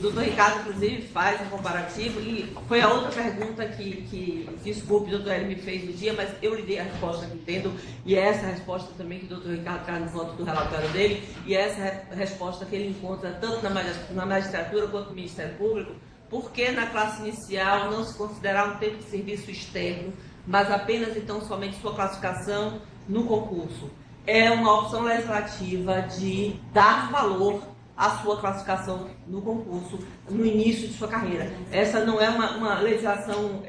doutor Ricardo, inclusive, faz um comparativo, e foi a outra pergunta que desculpe, o doutor Hélio me fez no dia, mas eu lhe dei a resposta que entendo, e é essa resposta também que o doutor Ricardo traz no voto do relatório dele, e é essa resposta que ele encontra tanto na magistratura quanto no Ministério Público, porque na classe inicial não se considerar um tempo de serviço externo, mas apenas, então, somente sua classificação no concurso. É uma opção legislativa de dar valor à sua classificação no concurso, no início de sua carreira. Essa não é uma legislação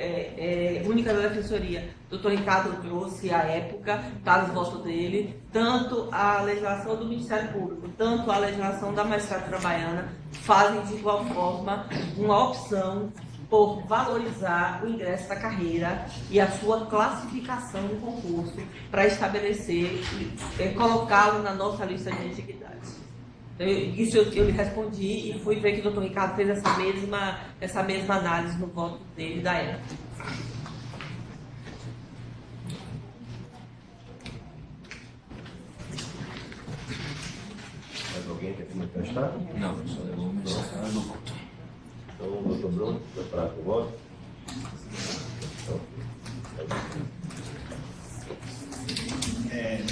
única da Defensoria. O doutor Ricardo trouxe, à época, está no voto dele, tanto a legislação do Ministério Público, tanto a legislação da magistratura baiana, fazem de igual forma uma opção por valorizar o ingresso da carreira e a sua classificação no concurso para estabelecer, colocá-lo na nossa lista de antiguidades. Isso eu lhe respondi e fui ver que o doutor Ricardo fez essa mesma análise no voto dele da época. Mais alguém quer se manifestar? Não, só levou no voto. Então, doutor Bruno, preparado para o voto?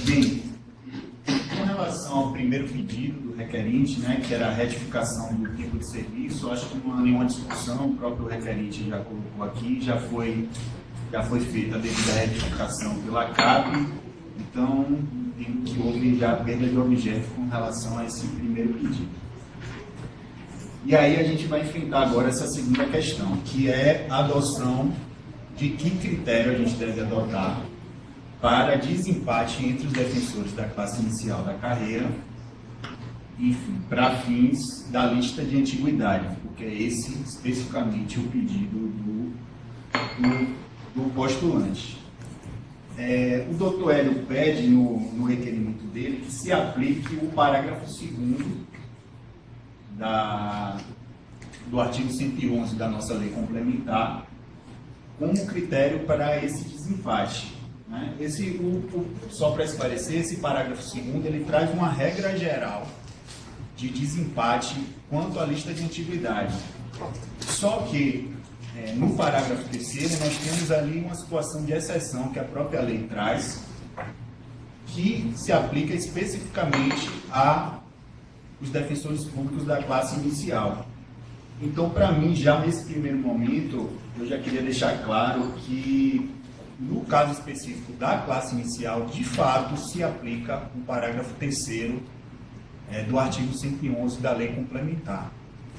Bem, com relação relação ao primeiro pedido do requerente, né, que era a retificação do tempo de serviço, acho que não há nenhuma discussão, o próprio requerente já colocou aqui, já foi feita a devida retificação pela CAP, então entendo que houve já perda de objeto com relação a esse primeiro pedido. E aí a gente vai enfrentar agora essa segunda questão, que é a adoção de que critério a gente deve adotar para desempate entre os defensores da classe inicial da carreira, enfim, para fins da lista de antiguidade, porque é esse especificamente o pedido do postulante. O doutor Hélio pede no requerimento dele que se aplique o parágrafo 2º do artigo 111 da nossa lei complementar como critério para esse desempate. Né? Só para esclarecer, esse parágrafo 2º ele traz uma regra geral de desempate quanto à lista de antiguidade. Só que no parágrafo 3º nós temos ali uma situação de exceção que a própria lei traz, que se aplica especificamente aos defensores públicos da classe inicial. Então, para mim, já nesse primeiro momento, eu já queria deixar claro que, no caso específico da classe inicial, de fato, se aplica o parágrafo 3º do artigo 111 da lei complementar,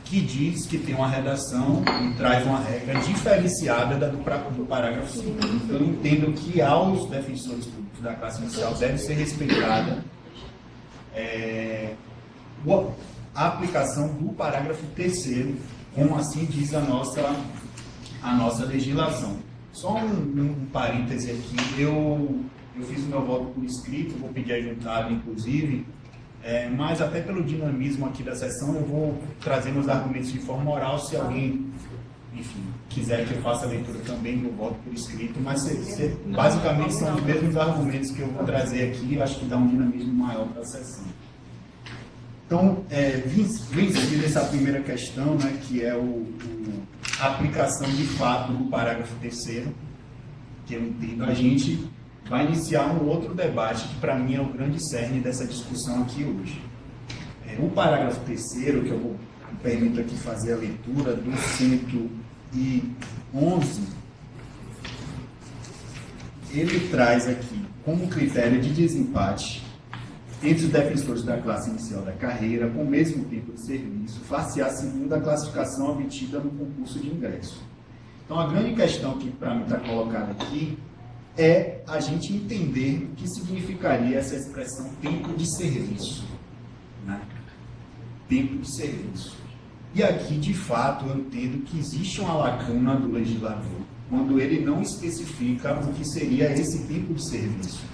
que diz que tem uma redação e traz uma regra diferenciada do parágrafo 2º. Então, eu entendo que aos defensores públicos da classe inicial deve ser respeitada a aplicação do parágrafo 3º, como assim diz a nossa legislação. Só um parêntese aqui, eu fiz o meu voto por escrito, vou pedir ajuntado, inclusive, mas até pelo dinamismo aqui da sessão, eu vou trazer meus argumentos de forma oral, se alguém, enfim, quiser que eu faça a leitura também do voto por escrito, mas basicamente são os mesmos argumentos que eu vou trazer aqui, acho que dá um dinamismo maior para a sessão. Então, vencida essa primeira questão, né, que é a aplicação de fato do parágrafo 3º, que eu entendo, a gente vai iniciar um outro debate, que para mim é o grande cerne dessa discussão aqui hoje. O parágrafo 3º, que eu me permito aqui fazer a leitura do 111, ele traz aqui como critério de desempate entre os defensores da classe inicial da carreira, com o mesmo tempo de serviço, face-á segundo a classificação obtida no concurso de ingresso. Então, a grande questão que para mim está colocada aqui é a gente entender o que significaria essa expressão tempo de serviço. Né? Tempo de serviço. E aqui, de fato, eu entendo que existe uma lacuna do legislador, quando ele não especifica o que seria esse tempo de serviço.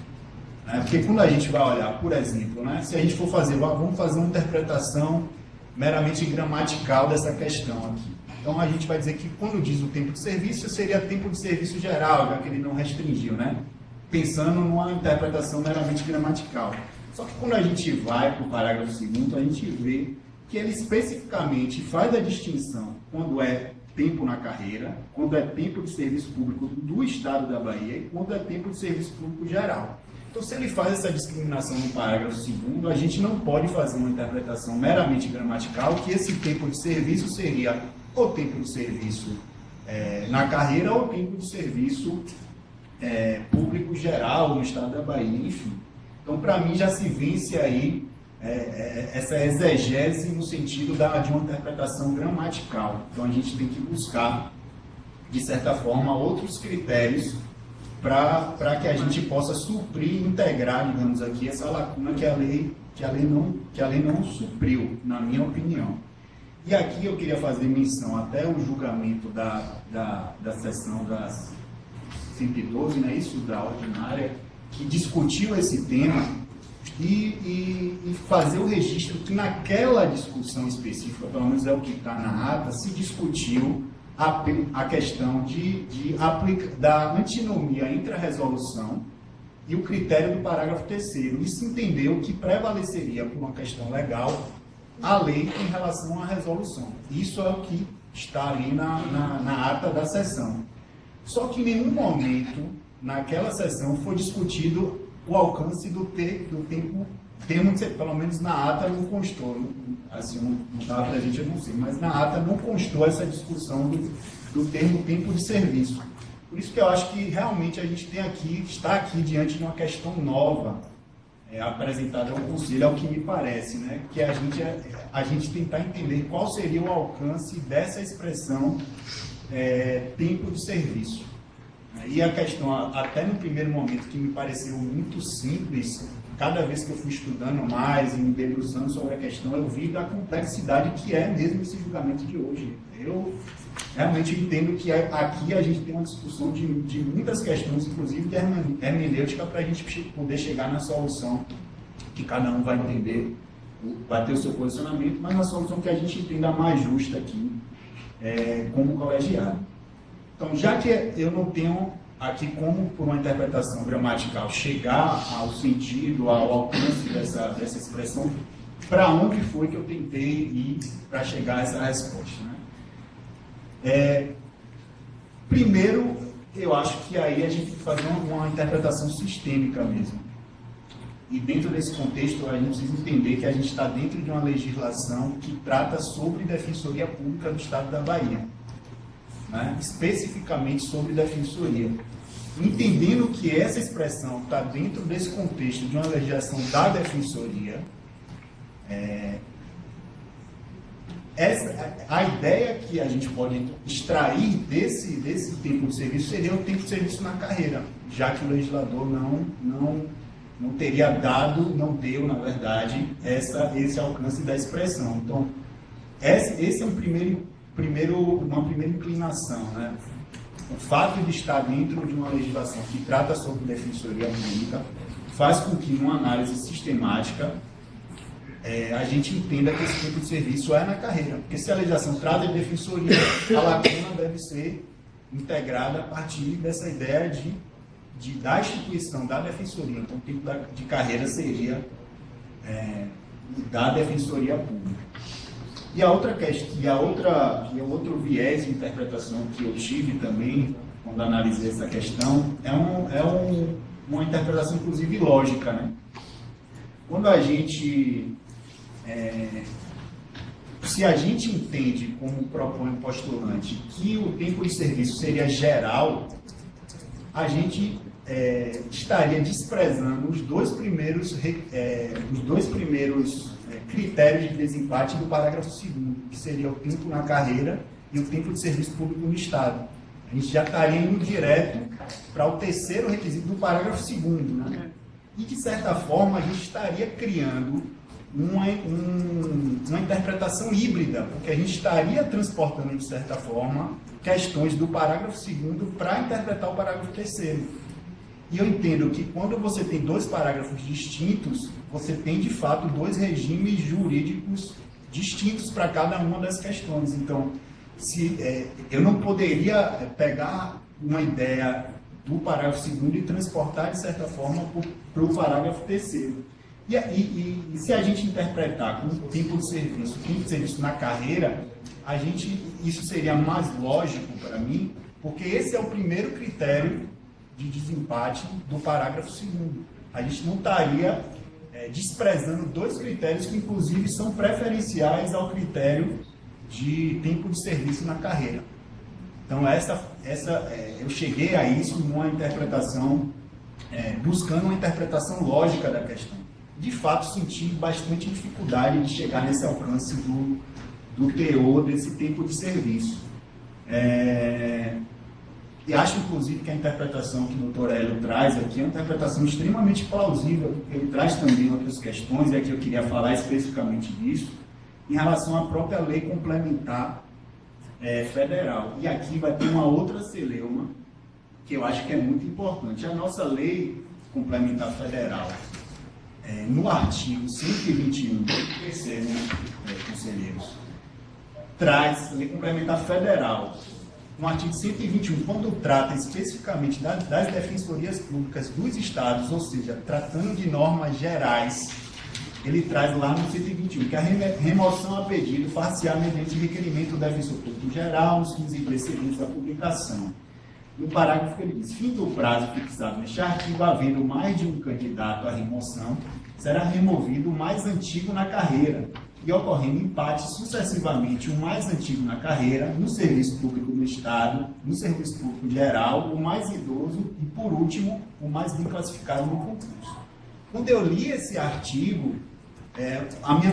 Porque quando a gente vai olhar, por exemplo, né, se a gente for vamos fazer uma interpretação meramente gramatical dessa questão aqui. Então a gente vai dizer que quando diz o tempo de serviço, seria tempo de serviço geral, já que ele não restringiu, né? Pensando numa interpretação meramente gramatical. Só que quando a gente vai para o parágrafo 2º, a gente vê que ele especificamente faz a distinção quando é tempo na carreira, quando é tempo de serviço público do Estado da Bahia e quando é tempo de serviço público geral. Então, se ele faz essa discriminação no parágrafo 2º, a gente não pode fazer uma interpretação meramente gramatical que esse tempo de serviço seria o tempo de serviço na carreira ou o tempo de serviço público geral no Estado da Bahia, enfim. Então, para mim, já se vence aí essa exegese no sentido de uma interpretação gramatical. Então, a gente tem que buscar, de certa forma, outros critérios para que a gente possa suprir, integrar, digamos aqui, essa lacuna que a lei não supriu, na minha opinião. E aqui eu queria fazer menção até o julgamento da sessão das 112, né, isso da ordinária, que discutiu esse tema e fazer o registro que naquela discussão específica, pelo menos é o que está na ata, se discutiu a questão da antinomia entre a resolução e o critério do parágrafo 3º, e se entendeu que prevaleceria por uma questão legal a lei em relação à resolução. Isso é o que está ali na ata da sessão. Só que em nenhum momento, naquela sessão, foi discutido o alcance do tempo pelo menos na ata não constou, assim, não estava presente, eu não sei, mas na ata não constou essa discussão do termo tempo de serviço. Por isso que eu acho que realmente a gente está aqui diante de uma questão nova, apresentada ao Conselho, é o que me parece, né? Que a gente tentar entender qual seria o alcance dessa expressão tempo de serviço. E a questão, até no primeiro momento, que me pareceu muito simples, cada vez que eu fui estudando mais e me debruçando sobre a questão, eu vi da complexidade que é mesmo esse julgamento de hoje. Eu realmente entendo que aqui a gente tem uma discussão de muitas questões, inclusive de hermenêutica, para a gente poder chegar na solução que cada um vai entender, vai ter o seu posicionamento, mas na solução que a gente entenda mais justa aqui, como colegiado. Então, já que eu não tenho aqui como, por uma interpretação gramatical, chegar ao sentido, ao alcance dessa expressão, para onde foi que eu tentei ir para chegar a essa resposta, né? Primeiro, eu acho que aí a gente tem que fazer uma interpretação sistêmica mesmo. E dentro desse contexto, a gente precisa entender que a gente está dentro de uma legislação que trata sobre Defensoria Pública do Estado da Bahia, né? Especificamente sobre defensoria. Entendendo que essa expressão está dentro desse contexto de uma legislação da defensoria, a ideia que a gente pode extrair desse tempo de serviço seria o tempo de serviço na carreira, já que o legislador não teria dado, não deu, na verdade, esse alcance da expressão. Então, esse é uma primeira inclinação, né? O fato de estar dentro de uma legislação que trata sobre defensoria pública faz com que, numa análise sistemática, a gente entenda que esse tempo de serviço é na carreira. Porque se a legislação trata de defensoria, a lacuna deve ser integrada a partir dessa ideia da instituição da defensoria. Então, o tempo de carreira seria da defensoria pública. E outro viés de interpretação que eu tive também, quando analisei essa questão, uma interpretação, inclusive, lógica, né? Quando a gente... se a gente entende, como propõe o postulante, que o tempo de serviço seria geral, a gente estaria desprezando os dois primeiros critérios de desempate do parágrafo 2º, que seria o tempo na carreira e o tempo de serviço público no Estado. A gente já estaria indo direto para o terceiro requisito do parágrafo 2º, né? E, de certa forma, a gente estaria criando uma interpretação híbrida, porque a gente estaria transportando, de certa forma, questões do parágrafo 2º para interpretar o parágrafo 3º. E eu entendo que quando você tem dois parágrafos distintos, você tem, de fato, dois regimes jurídicos distintos para cada uma das questões. Então, eu não poderia pegar uma ideia do parágrafo 2º e transportar, de certa forma, para o parágrafo 3º. E se a gente interpretar com o tempo de serviço na carreira, isso seria mais lógico para mim, porque esse é o primeiro critério de desempate do parágrafo 2º. A gente não estaria desprezando dois critérios que, inclusive, são preferenciais ao critério de tempo de serviço na carreira. Então, eu cheguei a isso numa interpretação, buscando uma interpretação lógica da questão. De fato, senti bastante dificuldade de chegar nesse alcance do teor desse tempo de serviço. E acho, inclusive, que a interpretação que o doutor Hélio traz aqui é uma interpretação extremamente plausível, porque ele traz também outras questões, e aqui eu queria falar especificamente disso, em relação à própria lei complementar federal. E aqui vai ter uma outra celeuma, que eu acho que é muito importante. A nossa lei complementar federal, no artigo 121, percebem, conselheiros, traz lei complementar federal. No artigo 121, quando trata especificamente das defensorias públicas dos estados, ou seja, tratando de normas gerais, ele traz lá no 121, que a remoção a pedido far-se-á mediante requerimento do defensor público geral, nos 15 dias seguintes da publicação. No parágrafo ele diz: fim do prazo fixado neste artigo, havendo mais de um candidato à remoção, será removido o mais antigo na carreira, e ocorrendo empate sucessivamente o mais antigo na carreira, no serviço público do Estado, no serviço público geral, o mais idoso e, por último, o mais bem classificado no concurso. Quando eu li esse artigo, a minha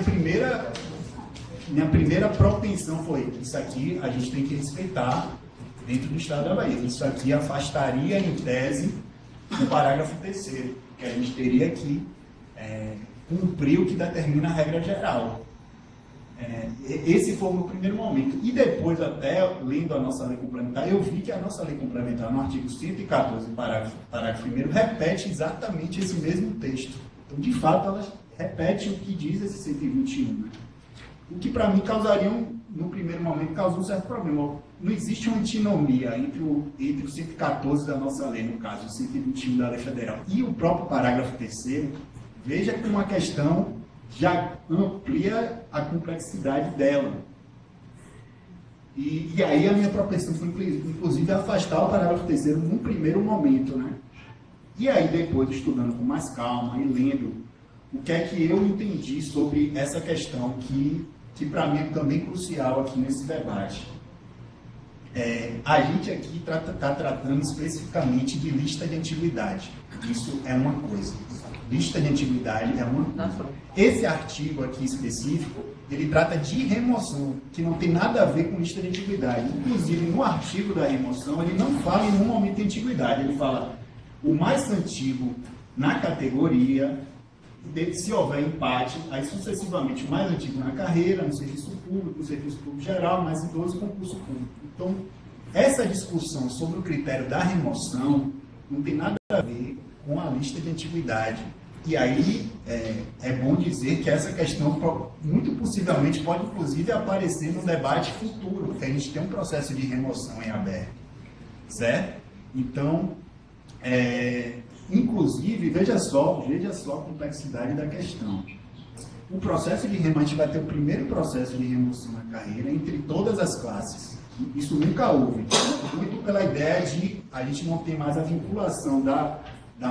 primeira propensão foi: isso aqui a gente tem que respeitar dentro do Estado da Bahia. Isso aqui afastaria, em tese, o parágrafo 3º, que a gente teria que cumprir o que determina a regra geral. Esse foi o meu primeiro momento. E depois, até lendo a nossa lei complementar, eu vi que a nossa lei complementar, no artigo 114, parágrafo 1º, repete exatamente esse mesmo texto. Então, de fato, ela repete o que diz esse 121. Né? O que, para mim, causaria, no primeiro momento, causou um certo problema. Não existe uma antinomia entre o 114 da nossa lei, no caso, o 121 da lei federal, e o próprio parágrafo 3º. Veja que uma questão já amplia a complexidade dela. E aí a minha propensão foi, inclusive, afastar o parágrafo 3º num primeiro momento, né? E aí, depois, estudando com mais calma e lendo o que é que eu entendi sobre essa questão que para mim é também crucial aqui nesse debate. A gente aqui está tratando especificamente de lista de antiguidade. Isso é uma coisa. Lista de antiguidade é uma coisa. Esse artigo aqui específico, ele trata de remoção, que não tem nada a ver com lista de antiguidade. Inclusive, no artigo da remoção, ele não fala em nenhum momento de antiguidade. Ele fala o mais antigo na categoria, se houver empate, aí sucessivamente o mais antigo na carreira, no serviço público geral, mais idoso e concurso público. Então, essa discussão sobre o critério da remoção não tem nada a ver com a lista de antiguidade. E aí é bom dizer que essa questão muito possivelmente pode inclusive aparecer no debate futuro, porque a gente tem um processo de remoção em aberto, certo? Então, inclusive, veja só a complexidade da questão. O processo de remoção, a gente vai ter o primeiro processo de remoção na carreira entre todas as classes. Isso nunca houve. Muito pela ideia de a gente não ter mais a vinculação da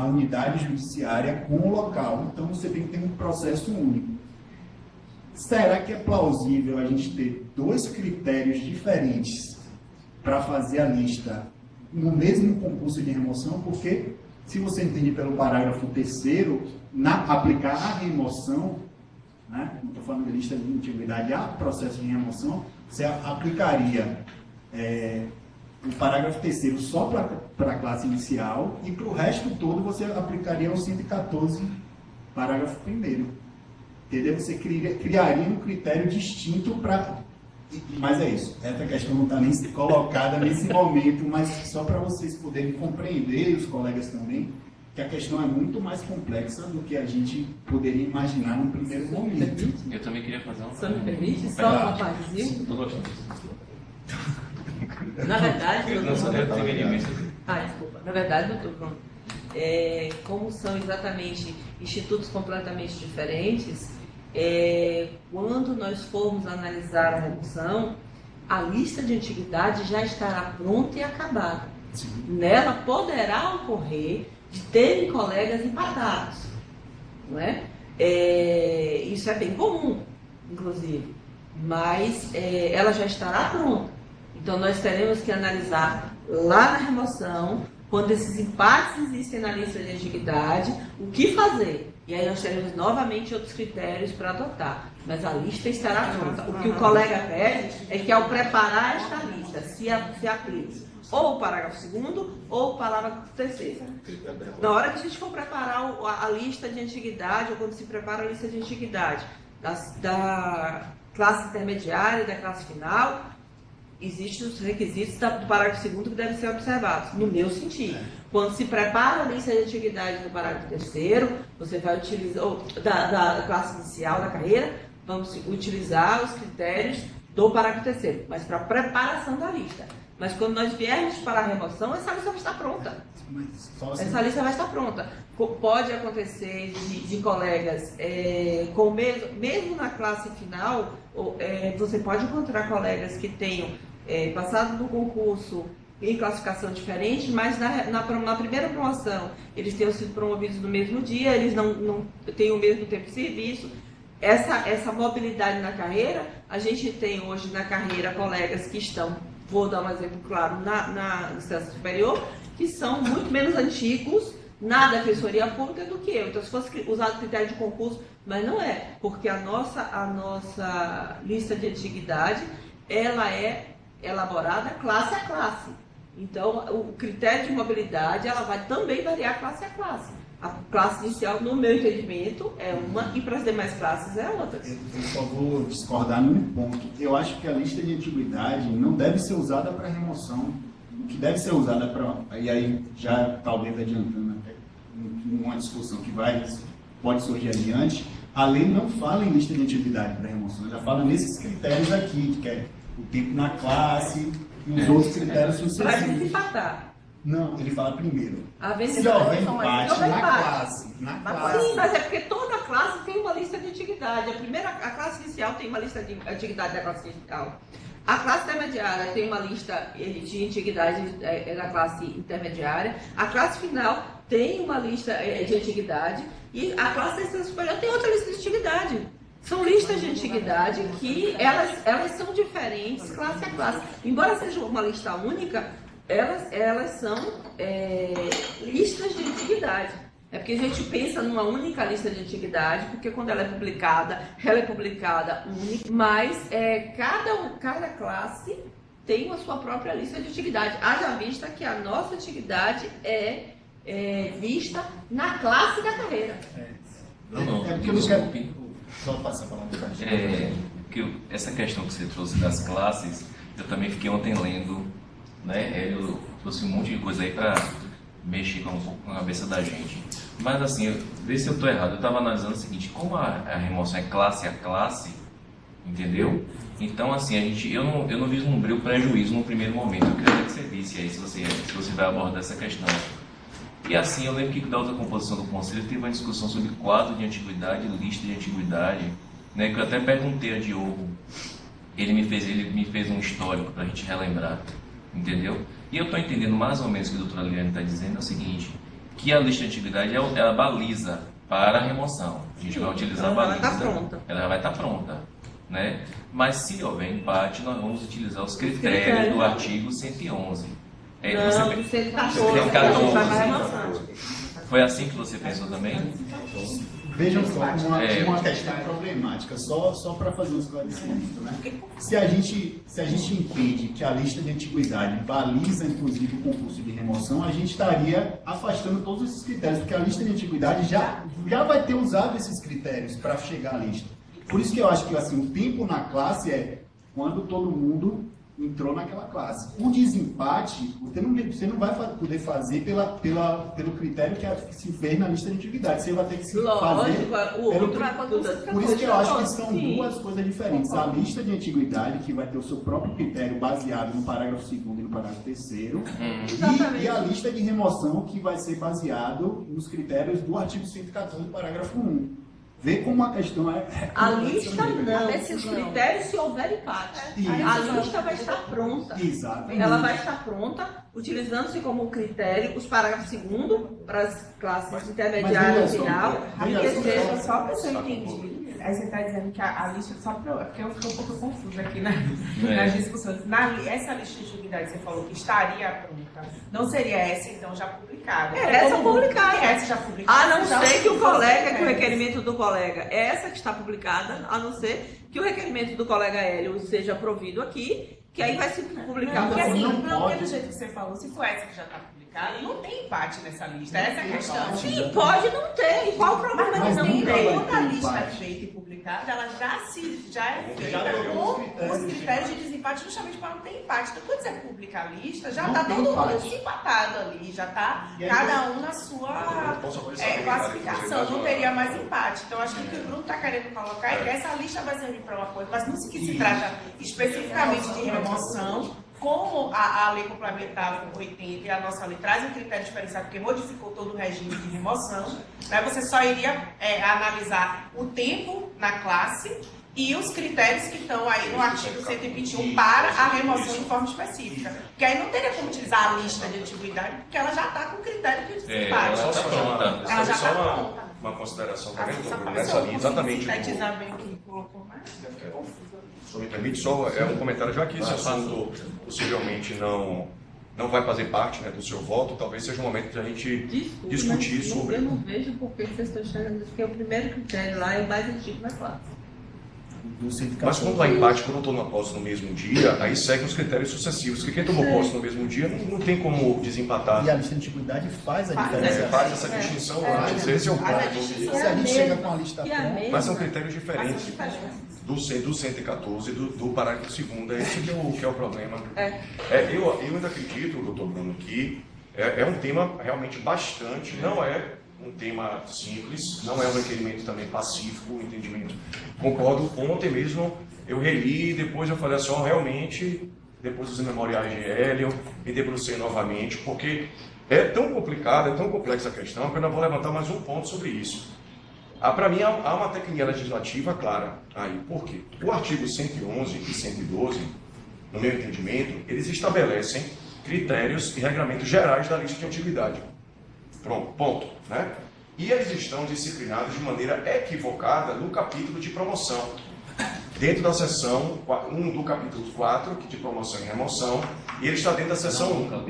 unidade judiciária com o local. Então, você tem que ter um processo único. Será que é plausível a gente ter dois critérios diferentes para fazer a lista no mesmo concurso de remoção? Porque, se você entende pelo parágrafo 3º, aplicar a remoção, né, não estou falando de lista de antiguidade, há processo de remoção, você aplicaria o parágrafo 3º só para a classe inicial e para o resto todo você aplicaria o 114, parágrafo 1º. Entendeu? Você criaria um critério distinto para... Mas é isso. Essa questão não está nem colocada nesse momento, mas só para vocês poderem compreender, e os colegas também, que a questão é muito mais complexa do que a gente poderia imaginar no primeiro momento. Eu também queria fazer uma... Só me permite? Só uma partezinha? Estou gostando. Na verdade, desculpa. Na verdade, doutor Bruno, como são exatamente institutos completamente diferentes, quando nós formos analisar a remoção, a lista de antiguidade já estará pronta e acabada. Sim. Nela poderá ocorrer de terem colegas empatados, não é? Isso é bem comum, inclusive, mas ela já estará pronta. Então, nós teremos que analisar lá na remoção, quando esses empates existem na lista de antiguidade, o que fazer. E aí nós teremos novamente outros critérios para adotar. Mas a lista estará pronta. O que o colega pede é que, ao preparar esta lista, se aplique ou o parágrafo 2º ou o parágrafo 3º. Na hora que a gente for preparar a lista de antiguidade, ou quando se prepara a lista de antiguidade da classe intermediária e da classe final, existem os requisitos do parágrafo 2º que devem ser observados, no meu sentido. Quando se prepara a lista de antiguidade do parágrafo 3º, você vai utilizar, da classe inicial da carreira, vamos utilizar os critérios do parágrafo 3º, mas para a preparação da lista. Mas quando nós viermos para a remoção, essa lista vai estar pronta. Essa lista vai estar pronta. Pode acontecer de colegas, mesmo na classe final, você pode encontrar colegas que tenham passado no concurso em classificação diferente, mas na primeira promoção eles tenham sido promovidos no mesmo dia, eles não têm o mesmo tempo de serviço. Essa mobilidade na carreira, a gente tem hoje na carreira colegas que estão, vou dar um exemplo claro, na instância superior, que são muito menos antigos na Defensoria Pública do que eu. Então, se fosse usado critério de concurso, mas não é, porque a nossa lista de antiguidade, ela é elaborada classe a classe. Então, o critério de mobilidade, ela vai também variar classe a classe. A classe inicial, no meu entendimento, é uma e para as demais classes é outra. Eu só vou discordar num ponto. Eu acho que a lista de antiguidade não deve ser usada para remoção. O que deve ser usada para... E aí, já talvez adiantando até uma discussão que pode surgir adiante, a lei não fala em lista de antiguidade para remoção, já fala nesses critérios aqui, que é o tempo na classe e os outros critérios Para sucessivos. desempatar. Não, ele fala primeiro. Se houver empate na classe. Sim, mas é porque toda classe tem uma lista de antiguidade. A classe inicial tem uma lista de antiguidade da classe inicial. A classe intermediária tem uma lista de antiguidade da classe intermediária. A classe final tem uma lista de antiguidade. E a classe da instância superior tem outra lista de antiguidade. São listas de antiguidade que elas são diferentes classe a classe. Embora seja uma lista única, elas são listas de antiguidade. É porque a gente pensa numa única lista de antiguidade, porque quando ela é publicada única, mas cada classe tem a sua própria lista de antiguidade. Haja vista que a nossa antiguidade é vista na classe da carreira. Só passa a palavra. Porque essa questão que você trouxe das classes, eu também fiquei ontem lendo, né? Eu trouxe um monte de coisa aí para mexer um pouco com a cabeça da gente. Mas assim, vê se eu estou errado. Eu estava analisando o seguinte: como a remoção é classe a classe, entendeu? Então assim, eu não vislumbrei o prejuízo no primeiro momento. Eu queria que você disse aí se você vai abordar essa questão. E assim, eu lembro que da outra composição do Conselho teve uma discussão sobre quadro de antiguidade, lista de antiguidade, né, que eu até perguntei a Diogo. Ele me fez um histórico para a gente relembrar, entendeu? E eu estou entendendo mais ou menos o que a doutora Liliane está dizendo, é o seguinte, que a lista de antiguidade é a baliza para a remoção. A gente vai utilizar a baliza. Ela vai estar pronta. Né? Mas se houver empate, nós vamos utilizar os critérios do artigo 111. Não, do 114. Foi assim que você pensou também? Vejam só, uma questão problemática, só para fazer um esclarecimento, né? Se a gente entende que a lista de antiguidade baliza, inclusive, o concurso de remoção, a gente estaria afastando todos esses critérios, porque a lista de antiguidade já vai ter usado esses critérios para chegar à lista. Por isso que eu acho que assim, o tempo na classe é quando todo mundo entrou naquela classe. O desempate, você não vai poder fazer pelo critério que se fez na lista de antiguidade. Você vai ter que se fazer... Por isso que eu acho que são duas coisas diferentes. A lista de antiguidade, que vai ter o seu próprio critério baseado no parágrafo 2º e no parágrafo 3º, e a lista de remoção, que vai ser baseado nos critérios do artigo 114, parágrafo 1. Vê como a questão é... A lista não, esses critérios se houver empate. A lista vai estar pronta. Exatamente. Ela vai estar pronta, utilizando-se como critério os parágrafos 2º para as classes intermediárias e final. Só para você entender. Aí você está dizendo que a lista, só para... Porque eu fiquei um pouco confusa aqui nas discussões. Essa lista de antiguidade que você falou que estaria pronta, não seria essa então já publicada? Essa publicada. Essa já publicada. A não ser que o requerimento do colega é essa que está publicada, a não ser que o requerimento do colega Hélio seja provido aqui, que aí vai se publicar. Porque assim, porque do jeito que você falou, se for essa que já está publicada, não tem empate nessa lista. Essa é a questão. Sim, pode não ter. Qual o problema mas de não ter? Quando a lista é feita e publicada, ela já é feita com os critérios de desempate, justamente para não ter empate. Então, quando você publica a lista, já está todo mundo desempatado ali, já está cada um na sua classificação, não teria mais empate. Então, acho que o que o Bruno está querendo colocar é que essa lista vai servir para uma coisa, mas não se trata especificamente de remoção, como a lei complementar 80 e a nossa lei traz um critério diferenciado, porque modificou todo o regime de remoção, né, você só iria analisar o tempo na classe e os critérios que estão aí no artigo 121 para a remoção de forma específica. Porque aí não teria como utilizar a lista de antiguidade, porque ela já está com o critério de desempate. Ela está pronta. Ela já está pronta. Uma consideração Só também, doutor Bruno, para nessa linha, exatamente. sintetizar bem o que colocou mais, eu fiquei confusa. Se me permite, só um comentário, já que esse assunto possivelmente não vai fazer parte, né, do seu voto, talvez seja um momento de a gente discutir sobre... Eu não vejo por que vocês estão chegando, porque o primeiro critério lá é o mais antigo na classe. Mas quando há empate, quando eu estou na posse no mesmo dia, aí seguem os critérios sucessivos, porque quem tomou posse no mesmo dia não tem como desempatar. E a lista de antiguidade faz a diferença. Faz essa distinção antes, esse é o ponto. Se a gente chega com a lista pronta... Mas são critérios diferentes do 114 do parágrafo 2º, esse que é o problema. Eu ainda acredito, doutor Bruno, que é um tema realmente bastante, não é um tema simples, não é um requerimento também pacífico, entendimento. Concordo, ontem mesmo eu reli e depois eu falei assim, realmente, depois dos memoriais de Hélio, me debrucei novamente, porque é tão complicada, é tão complexa a questão, que eu ainda vou levantar mais um ponto sobre isso. Para mim, há uma tecnia legislativa clara aí. Por quê? O artigo 111 e 112, no meu entendimento, eles estabelecem critérios e regramentos gerais da lista de antiguidade. Pronto, ponto. Né? E eles estão disciplinados de maneira equivocada no capítulo de promoção. Dentro da seção 1 do capítulo 4, que de promoção e remoção, e ele está dentro da seção 1.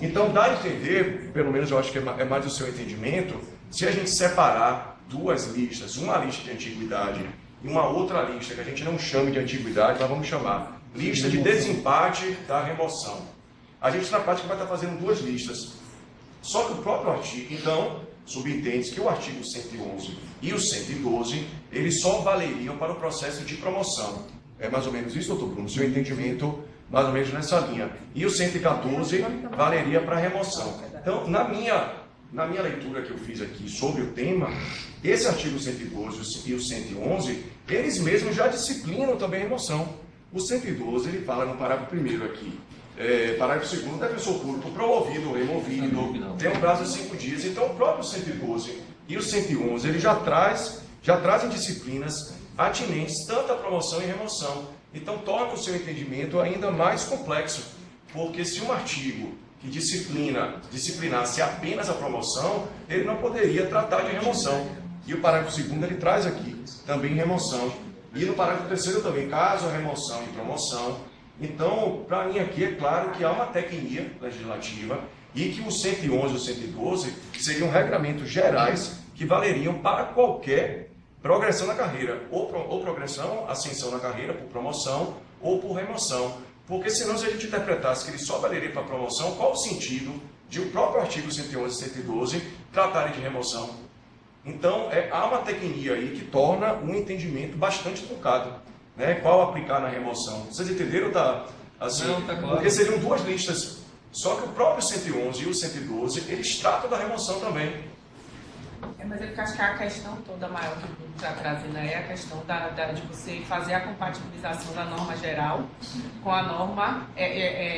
Então, dá a entender, pelo menos eu acho que é mais o seu entendimento, se a gente separar duas listas, uma lista de antiguidade e uma outra lista que a gente não chame de antiguidade, nós vamos chamar lista de desempate da remoção. A gente na prática vai estar fazendo duas listas. Só que o próprio artigo, então, subentende que o artigo 111 e o 112, eles só valeriam para o processo de promoção. É mais ou menos isso, doutor Bruno? Seu entendimento, mais ou menos nessa linha. E o 114 valeria para a remoção. Então, na minha leitura que eu fiz aqui sobre o tema, esse artigo 112 e o 111, eles mesmos já disciplinam também a remoção. O 112, ele fala no parágrafo 1º aqui, parágrafo 2º, defensor público promovido ou removido, tem um prazo de 5 dias. Então, o próprio 112 e o 111, ele já trazem disciplinas atinentes tanto à promoção e remoção. Então, torna o seu entendimento ainda mais complexo, porque se um artigo que disciplinasse apenas a promoção, ele não poderia tratar de remoção. E o parágrafo 2º, ele traz aqui também remoção. E no parágrafo 3º também, caso a remoção e promoção. Então, para mim aqui é claro que há uma tecnia legislativa e que o 111 e o 112 seriam regramentos gerais que valeriam para qualquer progressão na carreira, ou progressão, ascensão na carreira por promoção ou por remoção. Porque senão, se a gente interpretasse que ele só valeria para promoção, qual o sentido de o próprio artigo 111 e 112 tratarem de remoção? Então, há uma tecnia aí que torna um entendimento bastante truncado. Né? Qual aplicar na remoção? Vocês entenderam? Assim, não, tá claro. Porque seriam duas listas. Só que o próprio 111 e o 112, eles tratam da remoção também. Mas eu acho que a questão toda maior que o Bruno está trazendo é a questão de você fazer a compatibilização da norma geral com a norma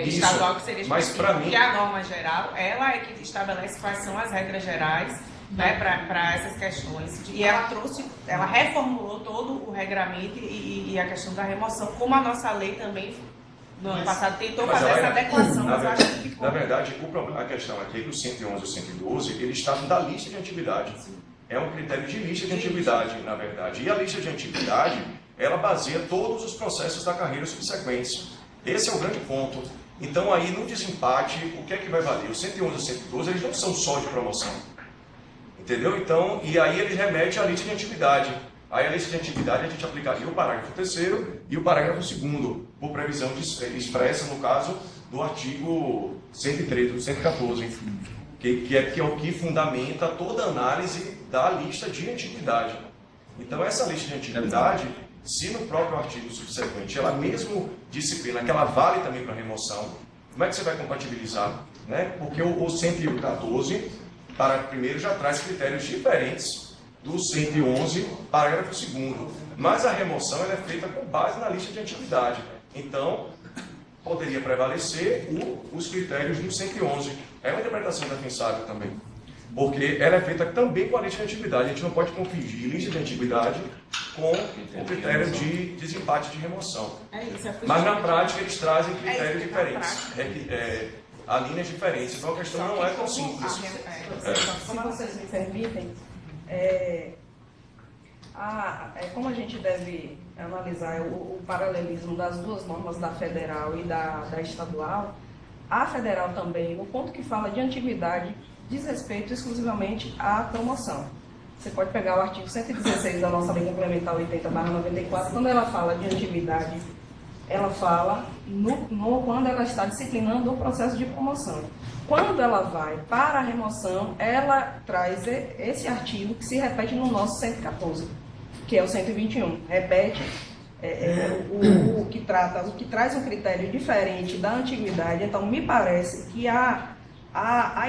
estadual, que seria específica. Porque a norma geral, ela é que estabelece quais são as regras gerais, né, para essas questões. E ela reformulou todo o regramento e a questão da remoção, como a nossa lei também, no ano passado, tentou fazer essa adequação. Na verdade, a questão aqui é que o 111 e o 112, eles estavam da lista de antiguidade. É um critério de lista de antiguidade, na verdade. E a lista de antiguidade, ela baseia todos os processos da carreira subsequentes. Esse é o grande ponto. Então, aí, no desempate, o que é que vai valer? O 111 e o 112, eles não são só de promoção. Entendeu? Então, e aí eles remetem à lista de antiguidade. Aí a lista de antiguidade a gente aplicaria o parágrafo 3º e o parágrafo 2º, por previsão expressa, no caso, do artigo 113, do 114, que é o que fundamenta toda a análise da lista de antiguidade. Então, essa lista de antiguidade, se no próprio artigo subsequente ela mesmo disciplina que ela vale também para remoção, como é que você vai compatibilizar? Né? Porque o 114, parágrafo 1º, já traz critérios diferentes do 111, parágrafo 2º. Mas a remoção ela é feita com base na lista de antiguidade. Então, poderia prevalecer os critérios do 111. É uma interpretação defensável também, porque ela é feita também com a lista de antiguidade. A gente não pode confundir lista de antiguidade com o critério de desempate de remoção. Mas na prática eles trazem critérios diferentes, linhas diferentes. Então a questão não é tão simples. Se vocês me permitem, como a gente deve analisar o paralelismo das duas normas da federal e da estadual, a federal também, no ponto que fala de antiguidade, diz respeito exclusivamente à promoção. Você pode pegar o artigo 116 da nossa Lei Complementar 80/94, quando ela fala de antiguidade, ela fala quando ela está disciplinando o processo de promoção. Quando ela vai para a remoção, ela traz esse artigo que se repete no nosso 114, que é o 121. Repete o que traz um critério diferente da antiguidade. Então, me parece que a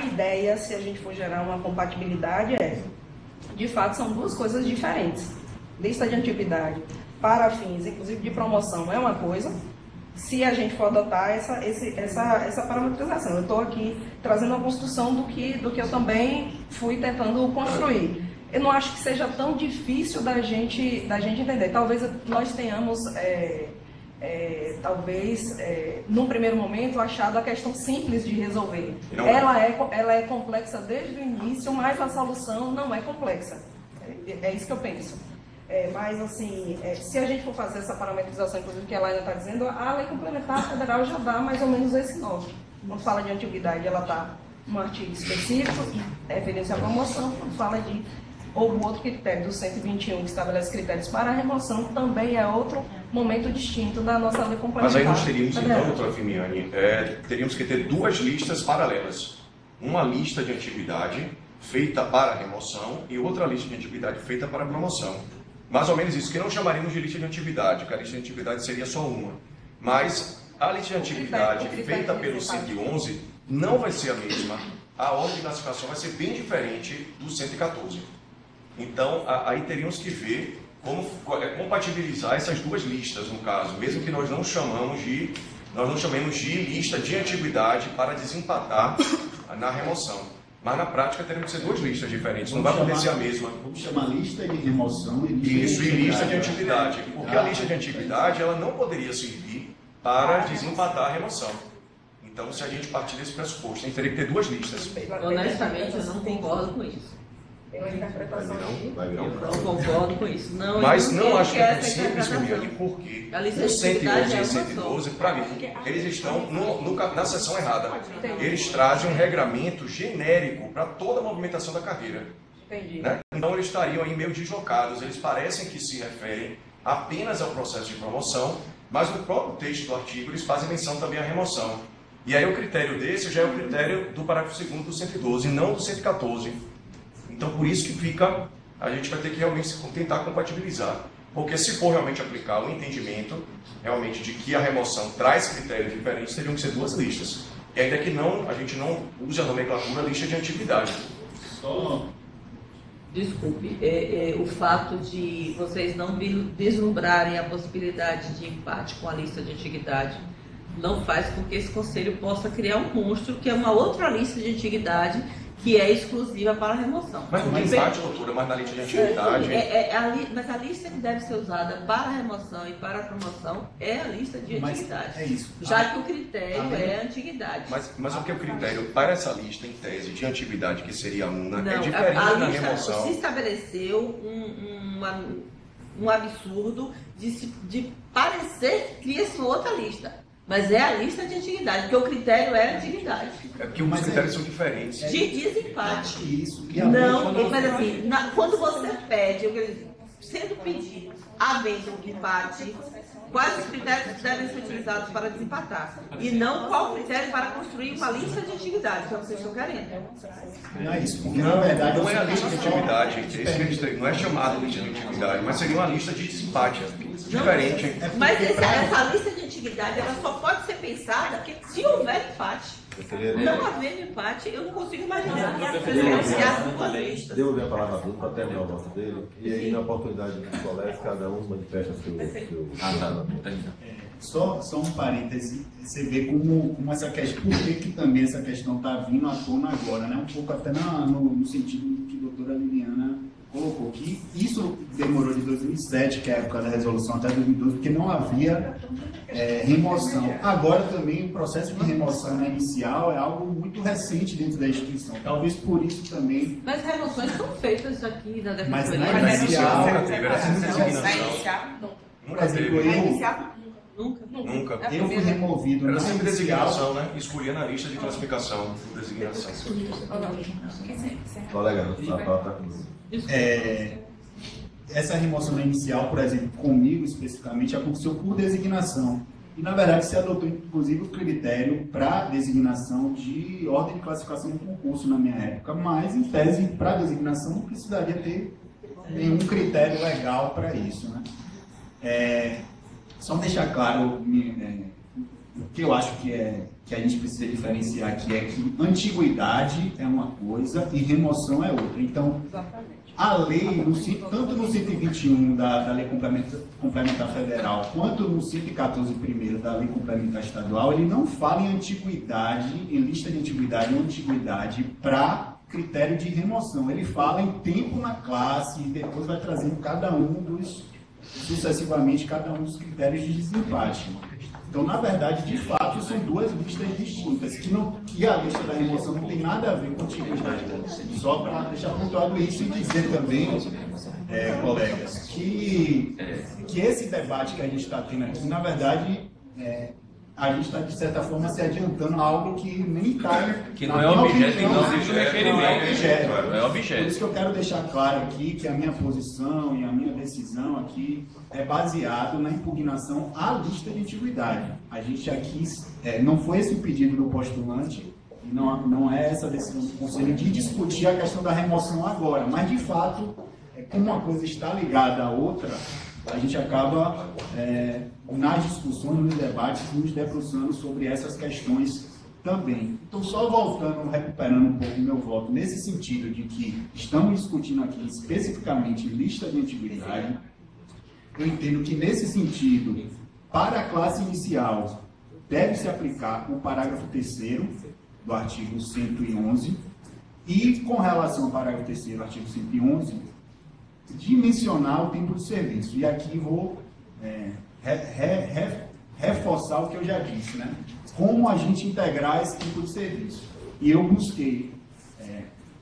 ideia, se a gente for gerar uma compatibilidade, de fato, são duas coisas diferentes. Lista de antiguidade para fins, inclusive, de promoção é uma coisa, se a gente for adotar essa parametrização. Eu estou aqui trazendo uma construção do que eu também fui tentando construir. Eu não acho que seja tão difícil da gente entender. Talvez nós tenhamos, num primeiro momento, achado a questão simples de resolver. Ela é complexa desde o início, mas a solução não é complexa. É isso que eu penso. Mas, assim, se a gente for fazer essa parametrização, inclusive, que a Laila está dizendo, a Lei Complementar Federal já dá mais ou menos esse nome. Quando fala de antiguidade, ela está num artigo específico, referência à promoção. Quando fala ou o outro critério do 121, que estabelece critérios para a remoção, também é outro momento distinto da nossa Lei Complementar. Mas aí nós teríamos, então, doutora Firmiani, teríamos que ter duas listas paralelas. Uma lista de antiguidade feita para a remoção e outra lista de antiguidade feita para a promoção. Mais ou menos isso, que não chamaríamos de lista de antiguidade, que a lista de antiguidade seria só uma. Mas a lista de antiguidade feita pelo 111 não vai ser a mesma. A ordem de classificação vai ser bem diferente do 114. Então, aí teríamos que ver como compatibilizar essas duas listas, no caso, mesmo que nós não chamemos de lista de antiguidade para desempatar na remoção. Mas na prática teremos que ser duas listas diferentes, não vai poder ser a mesma. Vamos chamar lista de remoção e lista de antiguidade. Porque a lista de antiguidade ela não poderia servir para desempatar a remoção. Então, se a gente partir desse pressuposto, a gente teria que ter duas listas. Honestamente, eu não concordo com isso. Pela interpretação não concordo com isso. Não, mas não acho que é tão simples, Firmiani, porque o 111 e o 112, para mim, eles estão na seção errada. Eles trazem um regramento genérico para toda a movimentação da carreira. Né? Então, eles estariam aí meio deslocados. Eles parecem que se referem apenas ao processo de promoção, mas no próprio texto do artigo eles fazem menção também à remoção. E aí o critério desse já é o critério do parágrafo 2º do 112, não do 114. Então, por isso que a gente vai ter que realmente tentar compatibilizar. Porque se for realmente aplicar o entendimento, realmente, de que a remoção traz critérios diferentes, teriam que ser duas listas. E ainda que a gente não use a nomenclatura lista de antiguidade. Desculpe, o fato de vocês não vislumbrarem a possibilidade de empate com a lista de antiguidade não faz com que esse conselho possa criar um monstro que é uma outra lista de antiguidade que é exclusiva para a remoção. Mas não tem empate, doutora, mas na lista de antiguidade... Mas a lista que deve ser usada para a remoção e para a promoção é a lista de antiguidade. É isso. Já que o critério é a antiguidade. Mas o que é o critério para essa lista, em tese, de antiguidade, que seria una, é diferente na remoção? Se estabeleceu um absurdo de parecer que cria-se uma outra lista. Mas é a lista de antiguidade, porque o critério é a antiguidade. É porque os critérios são diferentes. De desempate. Isso. Não, mas assim, quando você pede, sendo pedido, havendo um empate, quais os critérios que devem ser utilizados para desempatar? E não qual o critério para construir uma lista de antiguidade, que vocês estão querendo. Não é isso, porque na verdade... Não é a lista de antiguidade, não é chamado lista de antiguidade, mas seria uma lista de desempate. Diferente. Mas essa lista de antiguidade ela só pode ser pensada se houver empate. Não havendo empate, eu não consigo imaginar presidenciar duas listas. Devolver a palavra a Bruno para terminar o voto dele, e aí na oportunidade dos colegas, cada um manifesta seu... Só um parêntese, você vê como essa questão, por que também essa questão está vindo à tona agora, né? Um pouco até no sentido que a doutora Liliana colocou, que isso demorou de 2007, que é a época da resolução, até 2012, porque não havia remoção. Agora também o processo de remoção inicial é algo muito recente dentro da instituição, talvez por isso também... Mas remoções são feitas aqui na defensoria. Mas na inicial... Por exemplo, Nunca. Eu fui removido Era na sempre inicial. designação, né? Escolhia na lista de classificação por designação. Colega, a palavra está com Essa remoção inicial, por exemplo, comigo especificamente, aconteceu por designação. E, na verdade, se adotou, inclusive, o critério para designação de ordem de classificação do concurso na minha época, mas, em tese, para designação não precisaria ter nenhum critério legal para isso, né? Só deixar claro o que eu acho que a gente precisa diferenciar aqui é que antiguidade é uma coisa e remoção é outra. Então, a lei, tanto no 121 da Lei Complementar Federal, quanto no 114 primeiro da Lei Complementar Estadual, ele não fala em antiguidade, em lista de antiguidade ou antiguidade para critério de remoção. Ele fala em tempo na classe e depois vai trazendo sucessivamente cada um dos critérios de desempate. Então, na verdade, de fato, são duas listas distintas, que a lista da remoção não tem nada a ver com antiguidade. Só para deixar pontuado isso e dizer também, colegas, que esse debate que a gente está tendo aqui, na verdade, a gente está, de certa forma, se adiantando a algo que nem está... Que não é objeto, então, existe um requerimento. Não é objeto. Por isso que eu quero deixar claro aqui que a minha posição e a minha decisão aqui é baseado na impugnação à lista de antiguidade. A gente aqui, não foi esse o pedido do postulante, não é essa decisão do Conselho de discutir a questão da remoção agora, mas, de fato, como uma coisa está ligada à outra, a gente acaba, nas discussões, nos debates, nos debruçando sobre essas questões também. Então, só voltando, recuperando um pouco o meu voto, nesse sentido de que estamos discutindo aqui especificamente lista de antiguidade, eu entendo que, nesse sentido, para a classe inicial, deve-se aplicar o parágrafo 3º do artigo 111 e, com relação ao parágrafo 3º do artigo 111, dimensionar o tempo de serviço. E aqui vou reforçar o que eu já disse, né? Como a gente integrar esse tempo de serviço. E eu busquei,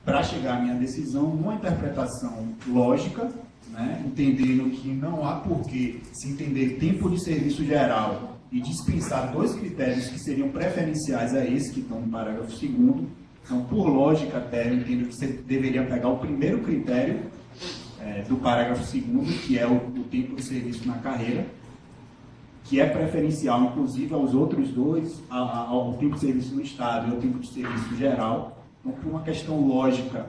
para chegar à minha decisão, uma interpretação lógica, né? Entendendo que não há por que se entender tempo de serviço geral e dispensar dois critérios que seriam preferenciais a esse que estão no parágrafo 2º. Então, por lógica até, eu entendo que você deveria pegar o primeiro critério do parágrafo 2º, que é o tempo de serviço na carreira, que é preferencial, inclusive, aos outros dois, ao tempo de serviço no Estado e ao tempo de serviço geral. Então, por uma questão lógica,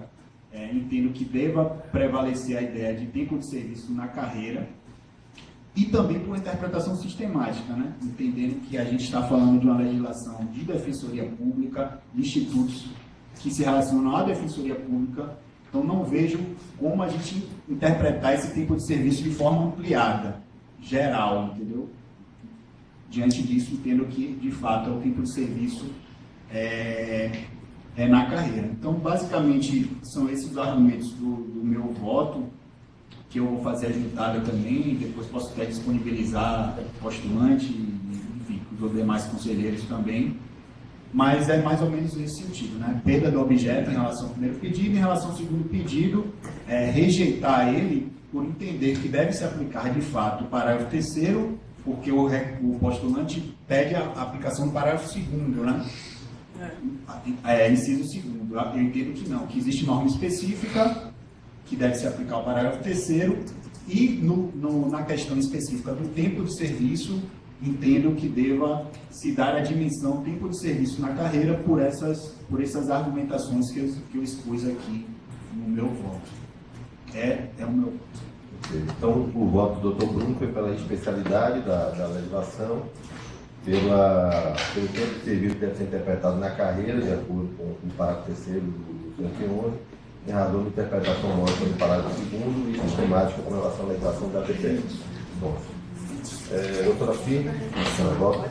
entendo que deva prevalecer a ideia de tempo de serviço na carreira e também por uma interpretação sistemática, né? Entendendo que a gente está falando de uma legislação de defensoria pública, de institutos que se relacionam à defensoria pública. Então, não vejo como a gente interpretar esse tempo de serviço de forma ampliada, geral, entendeu? Diante disso, entendo que, de fato, é o tempo de serviço na carreira. Então, basicamente, são esses os argumentos do meu voto, que eu vou fazer a juntada também, depois posso até disponibilizar postulante, enfim, os demais conselheiros também. Mas é mais ou menos nesse sentido, né? Perda do objeto em relação ao primeiro pedido, em relação ao segundo pedido, rejeitar ele por entender que deve se aplicar de fato o parágrafo 3º, porque o postulante pede a aplicação do parágrafo 2º, né? Inciso 2º. Eu entendo que não, que existe norma específica que deve se aplicar o parágrafo 3º e na questão específica do tempo de serviço, entendo que deva se dar a dimensão tempo de serviço na carreira por essas argumentações que eu expus aqui no meu voto. É o meu voto. Então, o voto do Dr. Bruno foi pela especialidade da legislação pelo tempo de serviço que deve ser interpretado na carreira, de acordo com o parágrafo 3º do 111, em razão de interpretação lógica do parágrafo 2º e sistemática com relação à legislação da TPM. Bom, doutora Firme, voto.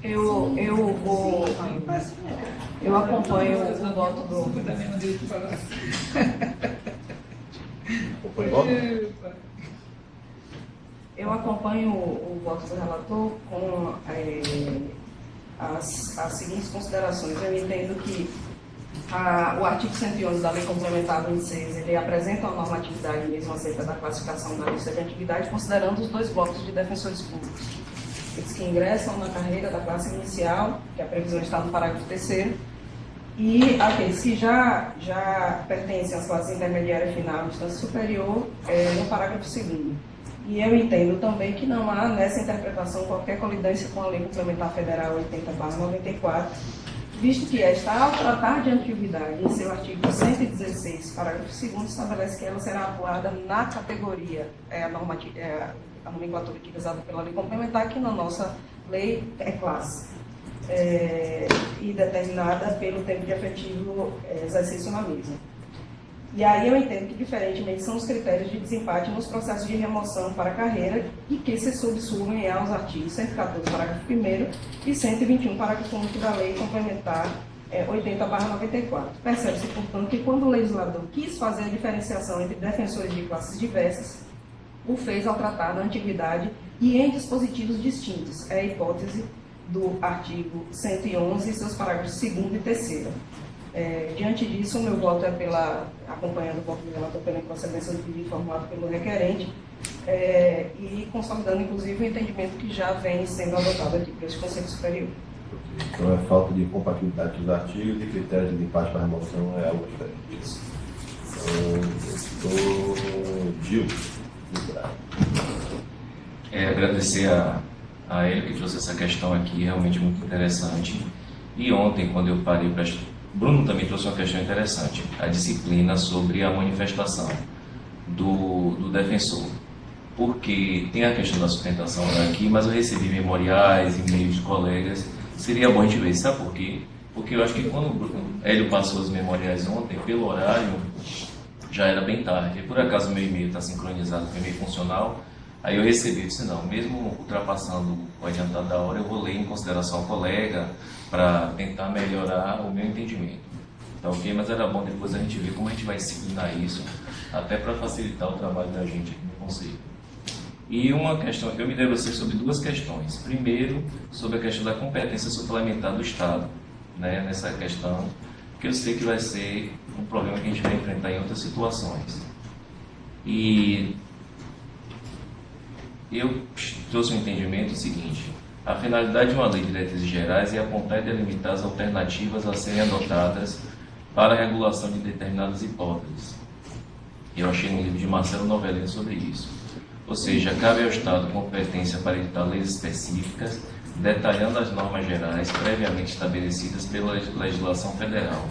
Eu acompanho o voto do... Acompanho o voto? Eu acompanho o voto do relator com as seguintes considerações. Eu entendo que o artigo 111 da Lei Complementar 26, ele apresenta uma normatividade mesmo acerca da classificação da lista de antiguidade, considerando os dois blocos de defensores públicos. Aqueles que ingressam na carreira da classe inicial, que a previsão está no parágrafo 3º, e aqueles que já pertencem às classes intermediária final e instância superior, no parágrafo 2º. E eu entendo também que não há nessa interpretação qualquer colidência com a Lei Complementar Federal 80/94, visto que esta, ao tratar de antiguidade, em seu artigo 116, parágrafo 2º, estabelece que ela será atuada na categoria, a nomenclatura utilizada pela Lei Complementar, que na nossa lei é classe, e determinada pelo tempo de efetivo exercício na mesma. E aí eu entendo que, diferentemente, são os critérios de desempate nos processos de remoção para a carreira e que se subsumem aos artigos 114, parágrafo 1º e 121, parágrafo único da Lei Complementar 80/94. Percebe-se, portanto, que quando o legislador quis fazer a diferenciação entre defensores de classes diversas, o fez ao tratar da antiguidade e em dispositivos distintos. É a hipótese do artigo 111 e seus parágrafos 2º e 3º. Diante disso, o meu voto é acompanhando o voto do relator pela procedência do pedido formulado pelo requerente e consolidando, inclusive, o entendimento que já vem sendo adotado aqui pelo Conselho Superior. Então, é falta de compatibilidade dos artigos e critérios de empate para remoção é algo diferente. Então, doutor Gil. Agradecer a ele que trouxe essa questão aqui, realmente muito interessante. E ontem, quando eu parei para Bruno também trouxe uma questão interessante, a disciplina sobre a manifestação do defensor. Porque tem a questão da sustentação aqui, mas eu recebi memoriais, e-mails de colegas, seria bom a gente ver, sabe por quê? Porque eu acho que quando o Hélio passou os memoriais ontem, pelo horário, já era bem tarde. E por acaso o meu e-mail está sincronizado com o e-mail funcional, aí eu recebi, disse não, mesmo ultrapassando o adiantado da hora, eu vou ler em consideração ao colega, para tentar melhorar o meu entendimento. Tá ok? Mas era bom depois a gente ver como a gente vai disciplinar isso, até para facilitar o trabalho da gente aqui no Conselho. E uma questão, eu me debrucei sobre duas questões. Primeiro, sobre a questão da competência suplementar do Estado, né? Nessa questão, que eu sei que vai ser um problema que a gente vai enfrentar em outras situações. E eu trouxe um entendimento seguinte: a finalidade de uma lei de diretrizes gerais é apontar e delimitar as alternativas a serem adotadas para a regulação de determinadas hipóteses. Eu achei um livro de Marcelo Novellino sobre isso. Ou seja, cabe ao Estado competência para editar leis específicas, detalhando as normas gerais previamente estabelecidas pela legislação federal.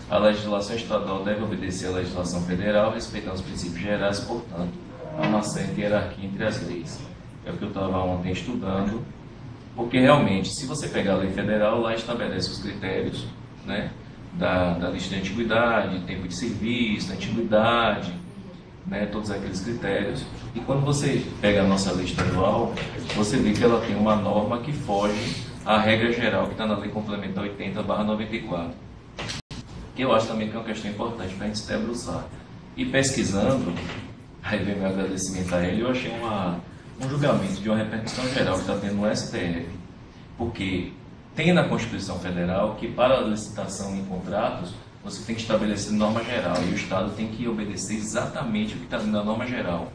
A legislação estadual deve obedecer à legislação federal, respeitando os princípios gerais, portanto, há uma certa hierarquia entre as leis. É o que eu estava ontem estudando. Porque realmente, se você pegar a lei federal, lá estabelece os critérios, né, da lista de antiguidade, tempo de serviço, antiguidade, né, todos aqueles critérios. E quando você pega a nossa lei estadual, você vê que ela tem uma norma que foge à regra geral que está na Lei Complementar 80/94. Que eu acho também que é uma questão importante para a gente se debruçar. E pesquisando, aí vem meu agradecimento a ele, eu achei um julgamento de uma repercussão geral que está tendo no STF, porque tem na Constituição Federal que para a licitação em contratos você tem que estabelecer norma geral e o Estado tem que obedecer exatamente o que está na norma geral.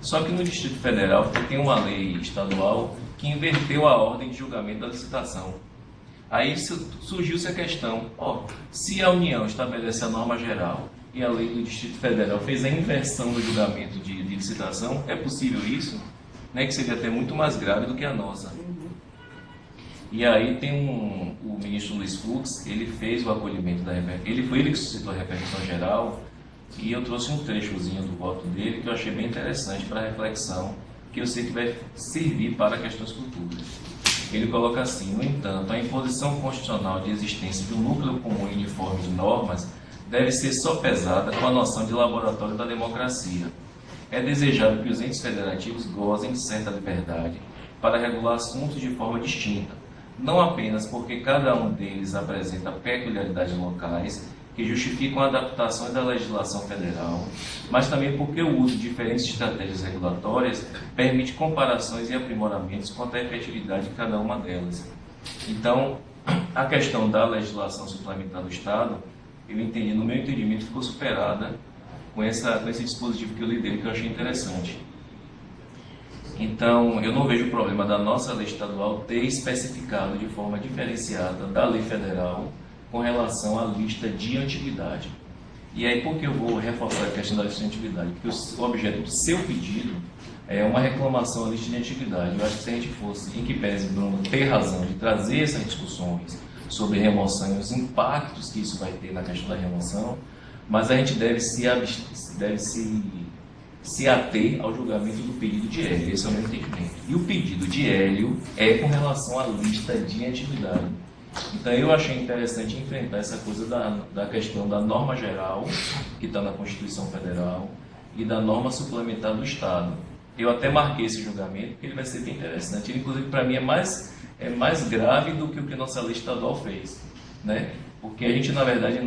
Só que no Distrito Federal tem uma lei estadual que inverteu a ordem de julgamento da licitação. Aí surgiu-se a questão, se a União estabelece a norma geral e a lei do Distrito Federal fez a inversão do julgamento de licitação, é possível isso? Né, que seria até muito mais grave do que a nossa. E aí tem o ministro Luiz Fux, ele fez o acolhimento da repercussão, ele que suscitou a repercussão geral, e eu trouxe um trechozinho do voto dele que eu achei bem interessante para reflexão que eu sei que vai servir para questões futuras. Ele coloca assim: no entanto, a imposição constitucional de existência de um núcleo comum e uniforme de normas deve ser sopesada com a noção de laboratório da democracia. É desejável que os entes federativos gozem de certa liberdade para regular assuntos de forma distinta, não apenas porque cada um deles apresenta peculiaridades locais que justificam adaptações da legislação federal, mas também porque o uso de diferentes estratégias regulatórias permite comparações e aprimoramentos quanto à efetividade de cada uma delas. Então, a questão da legislação suplementar do Estado, eu entendi, no meu entendimento, ficou superada com esse dispositivo que eu li dele, que eu achei interessante. Então, eu não vejo o problema da nossa lei estadual ter especificado de forma diferenciada da lei federal com relação à lista de antiguidade. E aí, por que eu vou reforçar a questão da lista de antiguidade? Porque o objeto do seu pedido é uma reclamação à lista de antiguidade. Eu acho que se a gente fosse, em que pese Bruno ter razão de trazer essas discussões sobre remoção e os impactos que isso vai ter na questão da remoção, mas a gente deve se ater ao julgamento do pedido de Hélio. Esse é o meu entendimento. E o pedido de Hélio é com relação à lista de antiguidade. Então eu achei interessante enfrentar essa coisa da questão da norma geral, que está na Constituição Federal, e da norma suplementar do Estado. Eu até marquei esse julgamento, porque ele vai ser bem interessante. Ele, inclusive, para mim, é mais grave do que o que nossa lei estadual fez, né? Porque a gente, na verdade,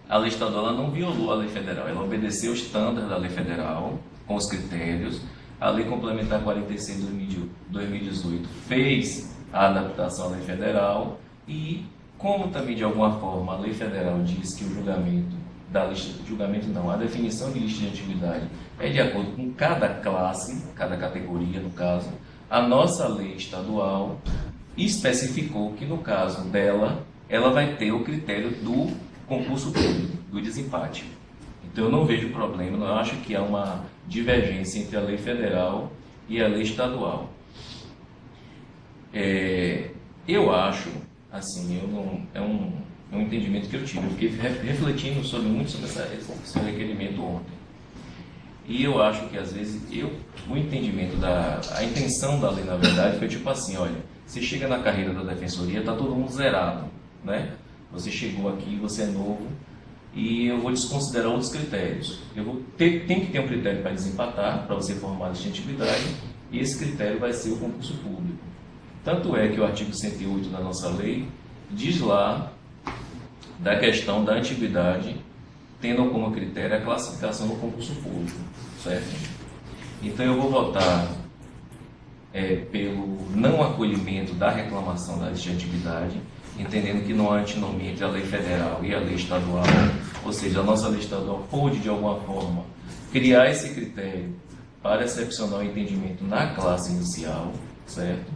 a lei estadual ela não violou a lei federal, ela obedeceu o estándar da lei federal, com os critérios. A lei complementar 46 de 2018 fez a adaptação à lei federal e, como também de alguma forma a lei federal diz que o julgamento da lista, a definição de lista de antiguidade é de acordo com cada classe, cada categoria no caso, a nossa lei estadual especificou que no caso dela, ela vai ter o critério do concurso público, do desempate. Então eu não vejo problema, não acho que há uma divergência entre a lei federal e a lei estadual. Eu acho, assim, é um entendimento que eu tive. Eu fiquei refletindo muito sobre esse requerimento ontem. E eu acho que, às vezes, o entendimento a intenção da lei, na verdade, foi tipo assim: olha, você chega na carreira da defensoria, está todo mundo zerado, né? Você chegou aqui, você é novo, e eu vou desconsiderar outros critérios. Tem que ter um critério para desempatar, para você formar a antiguidade, e esse critério vai ser o concurso público. Tanto é que o artigo 108 da nossa lei diz lá da questão da antiguidade, tendo como critério a classificação no concurso público, certo? Então eu vou votar pelo não acolhimento da reclamação da lista de antiguidade, entendendo que não há antinomia entre a lei federal e a lei estadual, ou seja, a nossa lei estadual pôde de alguma forma criar esse critério para excepcionar o entendimento na classe inicial, certo?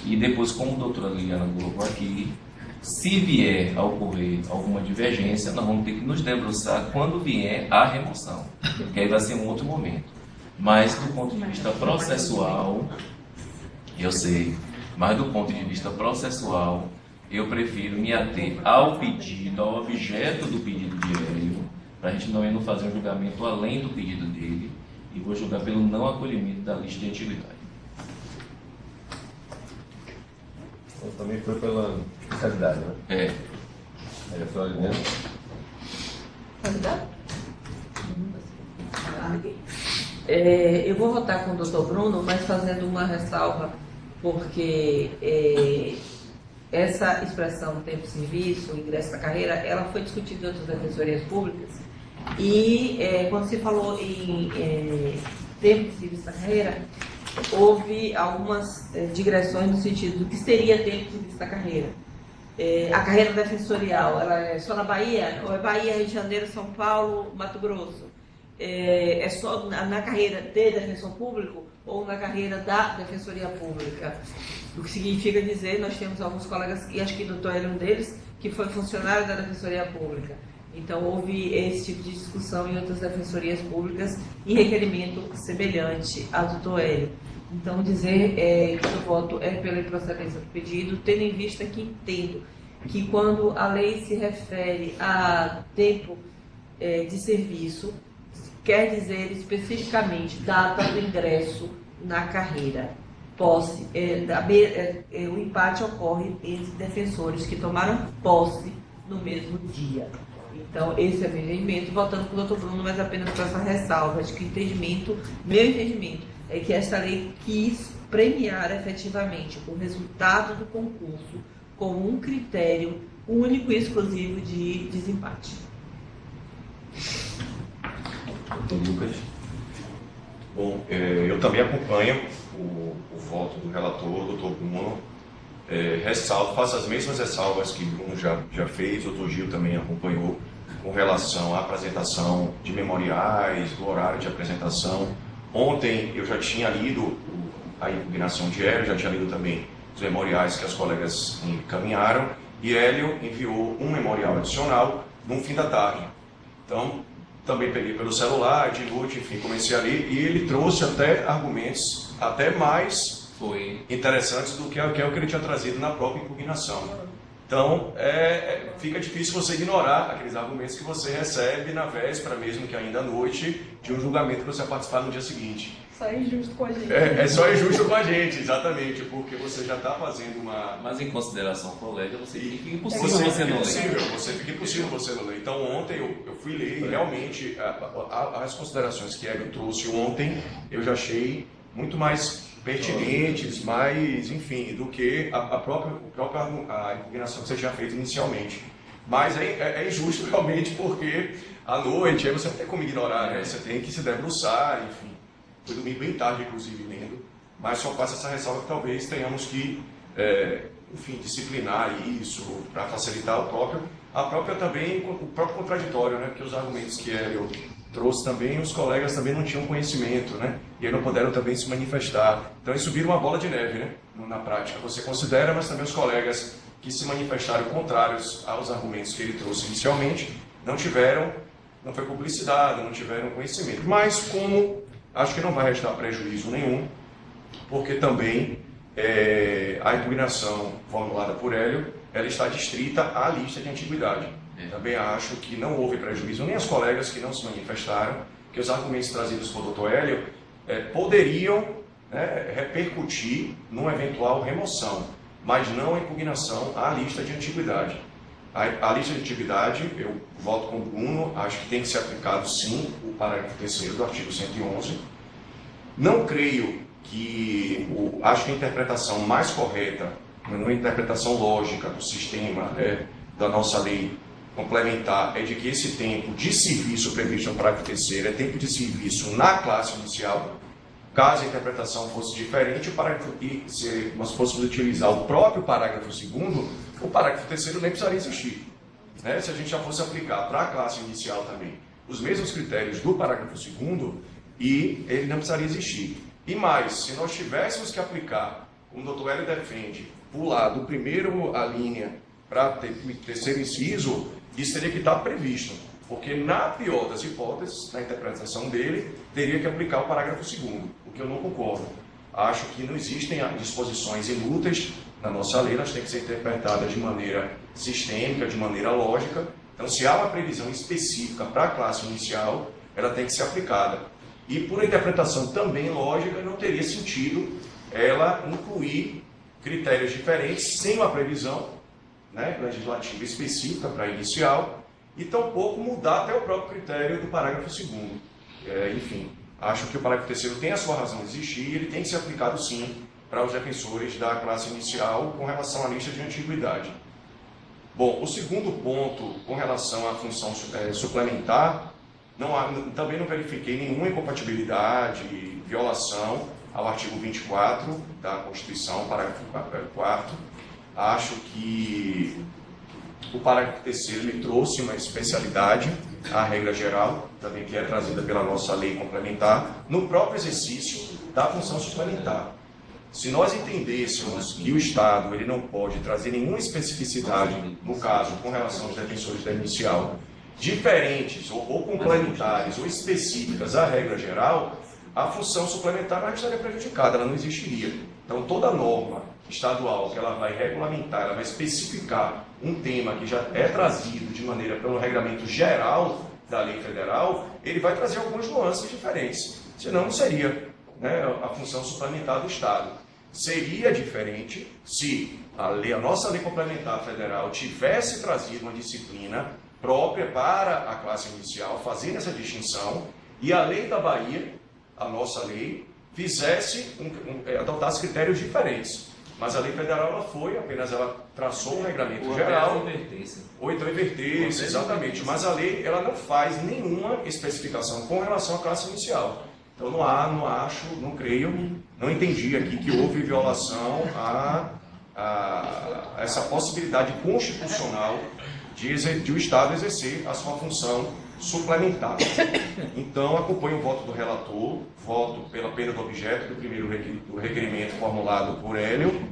E depois, como a doutora Liliana colocou aqui, se vier a ocorrer alguma divergência, nós vamos ter que nos debruçar quando vier a remoção, que aí vai ser um outro momento. Mas do ponto de vista processual, eu sei, mas do ponto de vista processual, eu prefiro me ater ao pedido, ao objeto do pedido de Hélio, para a gente não fazer um julgamento além do pedido dele, e vou julgar pelo não acolhimento da lista de antiguidade. Então, também foi pela especialidade, né? É. Aí a senhora ali dentro. Candidato? Eu vou votar com o doutor Bruno, mas fazendo uma ressalva, porque essa expressão tempo de serviço, ingresso na carreira, ela foi discutida em outras defensorias públicas e quando se falou em tempo de serviço na carreira, houve algumas digressões no sentido do que seria tempo de serviço na carreira. A carreira defensorial, ela é só na Bahia? Ou é Bahia, Rio de Janeiro, São Paulo, Mato Grosso? É só na carreira de defensor público ou na carreira da defensoria pública? O que significa dizer, nós temos alguns colegas, e acho que o doutor Hélio é um deles, que foi funcionário da defensoria pública. Então houve esse tipo de discussão em outras defensorias públicas e requerimento semelhante ao doutor Hélio. Então dizer que o voto é pela improcedência do pedido, tendo em vista que entendo que quando a lei se refere a tempo de serviço, quer dizer especificamente data do ingresso na carreira. Posse, o empate ocorre entre defensores que tomaram posse no mesmo dia. Então, esse é o meu entendimento, voltando com o doutor Bruno, mas apenas com essa ressalva, de que meu entendimento é que esta lei quis premiar efetivamente o resultado do concurso como um critério único e exclusivo de desempate. Doutor Lucas. Bom, eu também acompanho o voto do relator, doutor Bruno. Faço as mesmas ressalvas que o Bruno já fez, o doutor Gil também acompanhou, com relação à apresentação de memoriais, do horário de apresentação. Ontem eu já tinha lido a impugnação de Hélio, já tinha lido também os memoriais que as colegas encaminharam, e Hélio enviou um memorial adicional no fim da tarde. Então, também peguei pelo celular, de noite, enfim, comecei a ler, e ele trouxe até argumentos até mais interessantes do que é o que ele tinha trazido na própria impugnação. Então, fica difícil você ignorar aqueles argumentos que você recebe na véspera, mesmo que ainda à noite, de um julgamento que você vai participar no dia seguinte. Só é injusto com a gente. Só injusto com a gente, exatamente, porque você já está fazendo uma... Mas em consideração colega, você fica impossível você não ler. Fica impossível você não ler. Então, ontem eu fui ler e realmente as considerações que Hélio trouxe ontem, eu já achei muito mais pertinentes, mais, enfim, do que a própria impugnação que você já fez inicialmente. Mas é injusto realmente, porque à noite aí você não tem como ignorar, né? Você tem que se debruçar, enfim. Foi domingo bem tarde, inclusive, lendo, mas só faço essa ressalva que talvez tenhamos que, enfim, disciplinar isso para facilitar a própria também, o próprio contraditório, né? Porque os argumentos que eu trouxe também, os colegas também não tinham conhecimento, né? E aí não puderam também se manifestar. Então isso vira uma bola de neve, né? Na prática, você considera, mas também os colegas que se manifestaram contrários aos argumentos que ele trouxe inicialmente, não foi publicidade, não tiveram conhecimento. Mas como acho que não vai restar prejuízo nenhum, porque também a impugnação formulada por Hélio, ela está distrita à lista de antiguidade. Também acho que não houve prejuízo, nem as colegas que não se manifestaram, que os argumentos trazidos por Dr. Hélio poderiam repercutir numa eventual remoção, mas não a impugnação à lista de antiguidade. A lista de antiguidade, eu voto com o Bruno, acho que tem que ser aplicado sim o parágrafo 3º do artigo 111. Não creio que, acho que a interpretação mais correta, uma interpretação lógica do sistema da nossa lei complementar, é de que esse tempo de serviço previsto no parágrafo 3º é tempo de serviço na classe inicial. Caso a interpretação fosse diferente, nós fôssemos utilizar o próprio parágrafo 2º, o parágrafo 3º nem precisaria existir. Né? Se a gente já fosse aplicar para a classe inicial também os mesmos critérios do parágrafo 2º, e ele não precisaria existir. E mais, se nós tivéssemos que aplicar, como o Dr. Hélio defende, pular do primeiro a linha para o terceiro inciso, isso teria que estar previsto. Porque, na pior das hipóteses, na interpretação dele, teria que aplicar o parágrafo 2º, o que eu não concordo. Acho que não existem disposições inúteis na nossa lei, elas têm que ser interpretadas de maneira sistêmica, de maneira lógica. Então, se há uma previsão específica para a classe inicial, ela tem que ser aplicada. E, por interpretação também lógica, não teria sentido ela incluir critérios diferentes sem uma previsão legislativa específica para a inicial, e tampouco mudar até o próprio critério do parágrafo 2º. Enfim, acho que o parágrafo 3º tem a sua razão de existir e ele tem que ser aplicado sim para os defensores da classe inicial com relação à lista de antiguidade. Bom, o segundo ponto com relação à função suplementar, também não verifiquei nenhuma incompatibilidade, violação ao artigo 24 da Constituição, parágrafo 4º. Acho que o parágrafo 3º me trouxe uma especialidade, a regra geral, também que é trazida pela nossa lei complementar, no próprio exercício da função suplementar. Se nós entendêssemos que o Estado ele não pode trazer nenhuma especificidade, no caso, com relação aos defensores da inicial, diferentes ou complementares ou específicas à regra geral, a função suplementar não estaria prejudicada, ela não existiria. Então, toda norma estadual que ela vai regulamentar, ela vai especificar um tema que já é trazido de maneira pelo regramento geral, da lei federal, ele vai trazer algumas nuances diferentes. Senão não seria, né, a função suplementar do Estado. Seria diferente se a nossa lei complementar federal tivesse trazido uma disciplina própria para a classe inicial, fazendo essa distinção, e a lei da Bahia, a nossa lei, adotasse critérios diferentes. Mas a lei federal ela traçou um regramento geral. Ou então invertesse, exatamente. Mas a lei ela não faz nenhuma especificação com relação à classe inicial. Então não creio, não entendi aqui que houve violação a essa possibilidade constitucional de o Estado exercer a sua função suplementar. Então, acompanho o voto do relator, voto pela perda do objeto do primeiro requerimento formulado por Hélio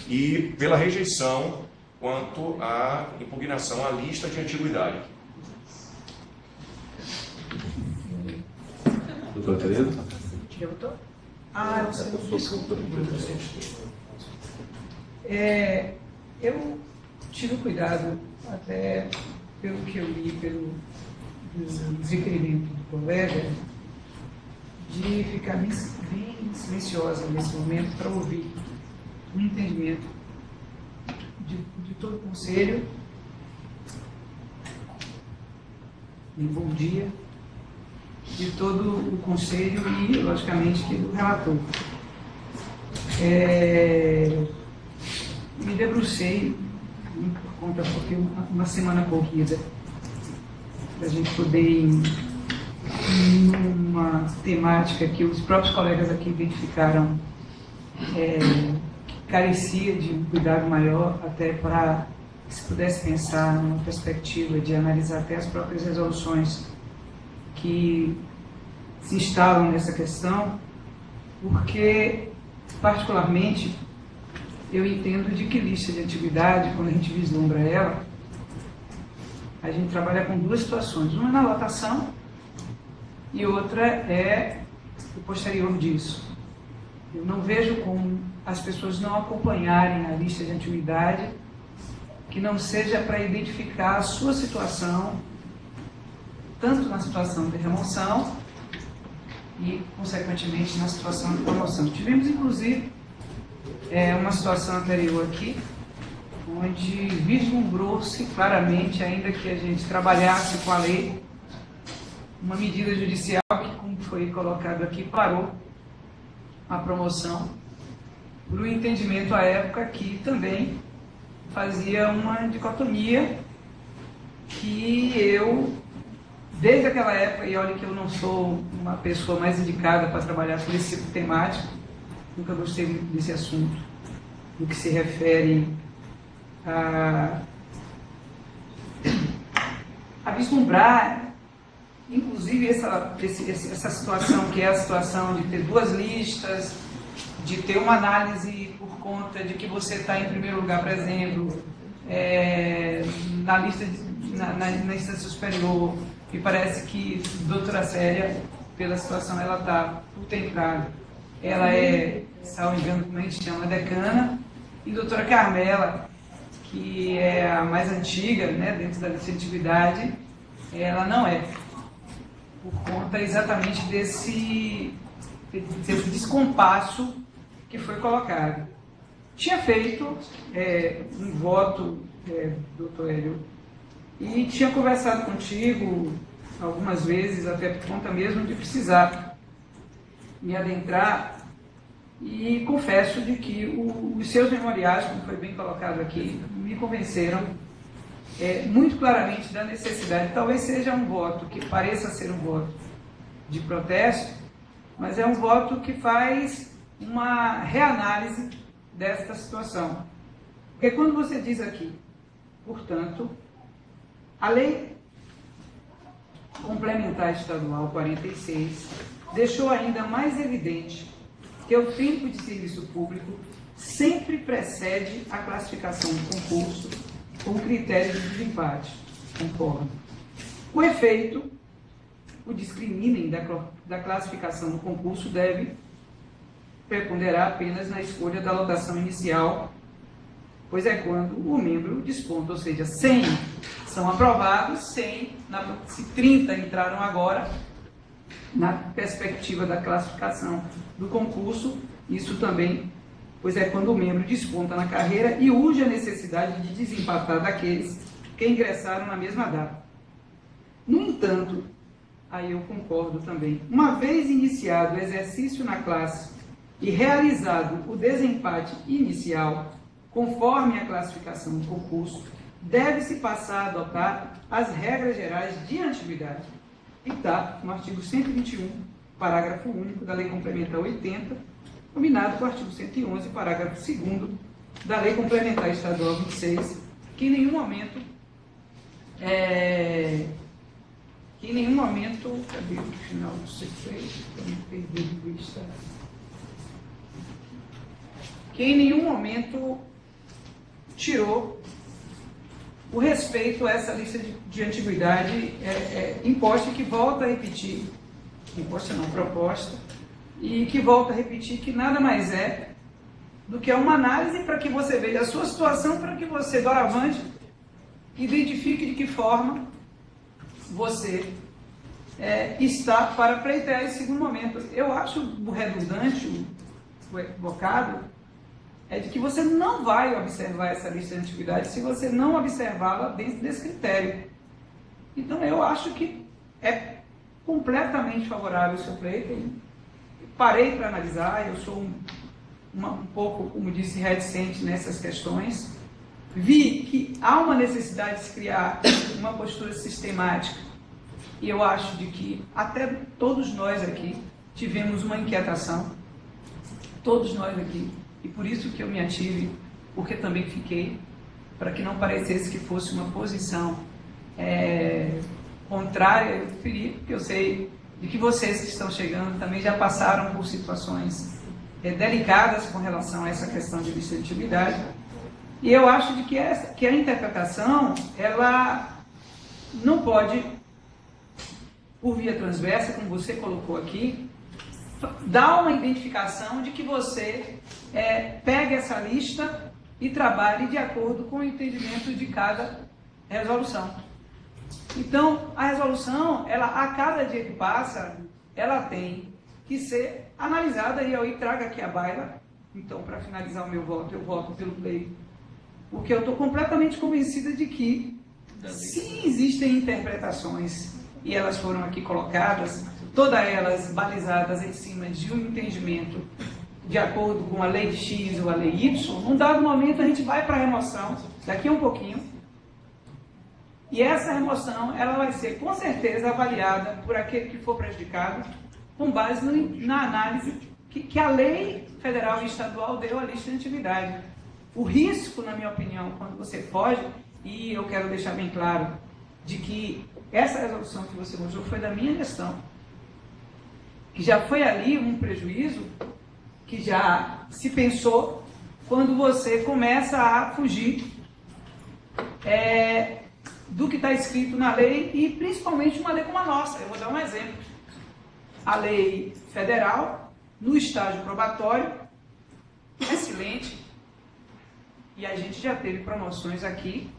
e pela rejeição quanto à impugnação à lista de antiguidade. Doutor Tereza? Eu tive cuidado, até pelo que eu li, pelo requerimento do colega, de ficar bem silenciosa nesse momento para ouvir um entendimento de todo o conselho. E bom dia. De todo o conselho e, logicamente, do relator. Me debrucei, por conta, porque uma semana corrida, para a gente poder ir numa temática que os próprios colegas aqui identificaram que carecia de um cuidado maior, até para que se pudesse pensar numa perspectiva de analisar até as próprias resoluções que se instalam nessa questão, porque, particularmente, eu entendo de que lista de antiguidade, quando a gente vislumbra ela, a gente trabalha com duas situações. Uma é na lotação e outra é o posterior disso. Eu não vejo como as pessoas não acompanharem a lista de antiguidade que não seja para identificar a sua situação, tanto na situação de remoção e, consequentemente, na situação de promoção. Tivemos, inclusive, uma situação anterior aqui, onde vislumbrou-se claramente, ainda que a gente trabalhasse com a lei, uma medida judicial que, como foi colocado aqui, parou a promoção, por um entendimento à época que também fazia uma dicotomia que eu, desde aquela época, e olha que eu não sou uma pessoa mais indicada para trabalhar com esse tipo temático, nunca gostei muito desse assunto, no que se refere a vislumbrar, inclusive, essa situação, que é a situação de ter duas listas, de ter uma análise por conta de que você está em primeiro lugar, por exemplo, na lista na instância superior. Me parece que a doutora Célia, pela situação, ela está por ter entrado. Ela é, salvo engano, como a gente chama, decana, e a doutora Carmela, que é a mais antiga, né, dentro da lista de antiguidade, ela não é, por conta exatamente desse descompasso que foi colocado. Tinha feito um voto, doutor Hélio, e tinha conversado contigo algumas vezes, até por conta mesmo de precisar me adentrar, e confesso de que os seus memoriais, como foi bem colocado aqui, me convenceram muito claramente da necessidade. Talvez seja um voto que pareça ser um voto de protesto, mas é um voto que faz uma reanálise desta situação. Porque quando você diz aqui, portanto, a lei complementar estadual 46 deixou ainda mais evidente que o tempo de serviço público sempre precede a classificação do concurso com critério de desempate. Concordo. Com efeito, o discriminem da classificação do concurso deve preponderar apenas na escolha da lotação inicial pois é quando o membro desponta, ou seja, 100 são aprovados, 100, se 30 entraram agora, na perspectiva da classificação do concurso, isso também, pois é quando o membro desponta na carreira e urge a necessidade de desempatar daqueles que ingressaram na mesma data. No entanto, aí eu concordo também, uma vez iniciado o exercício na classe e realizado o desempate inicial, conforme a classificação do concurso, deve-se passar a adotar as regras gerais de antiguidade. E está no artigo 121, parágrafo único da Lei Complementar 80, combinado com o artigo 111, parágrafo 2º da Lei Complementar Estadual 26, que em nenhum momento, cadê o final do C3, para não perder de vista, que em nenhum momento tirou o respeito a essa lista de antiguidade imposta, que volta a repetir, imposta não, proposta, e que volta a repetir que nada mais é do que uma análise para que você veja a sua situação, para que você, doravante, identifique de que forma você está para pleitear esse segundo momento. Eu acho redundante o equivocado de que você não vai observar essa lista de antiguidade se você não observá-la dentro desse critério. Então, eu acho que é completamente favorável o seu pleito. Parei para analisar, eu sou um pouco, como disse, reticente nessas questões. Vi que há uma necessidade de se criar uma postura sistemática, e eu acho de que até todos nós aqui tivemos uma inquietação, todos nós aqui, e por isso que eu me ative, porque também fiquei, para que não parecesse que fosse uma posição contrária, eu preferi, porque eu sei de que vocês que estão chegando também já passaram por situações delicadas com relação a essa questão de lista de antiguidade, e eu acho de que a interpretação, ela não pode, por via transversa, como você colocou aqui, dar uma identificação de que você pegue essa lista e trabalhe de acordo com o entendimento de cada resolução. Então, a resolução, ela, a cada dia que passa, ela tem que ser analisada, e eu trago aqui a baila. Então, para finalizar o meu voto, eu voto pelo pleito, porque eu estou completamente convencida de que, se existem interpretações, e elas foram aqui colocadas, todas elas balizadas em cima de um entendimento de acordo com a lei X ou a lei Y, num dado momento a gente vai para a remoção, daqui a um pouquinho, e essa remoção ela vai ser com certeza avaliada por aquele que for prejudicado, com base na análise que a lei federal e estadual deu à lista de antiguidade. O risco, na minha opinião, quando você foge, e eu quero deixar bem claro, de que essa resolução que você mostrou foi da minha gestão, que já foi ali um prejuízo que já se pensou quando você começa a fugir do que está escrito na lei, e principalmente uma lei como a nossa. Eu vou dar um exemplo. A lei federal, no estágio probatório, é excelente, e a gente já teve promoções aqui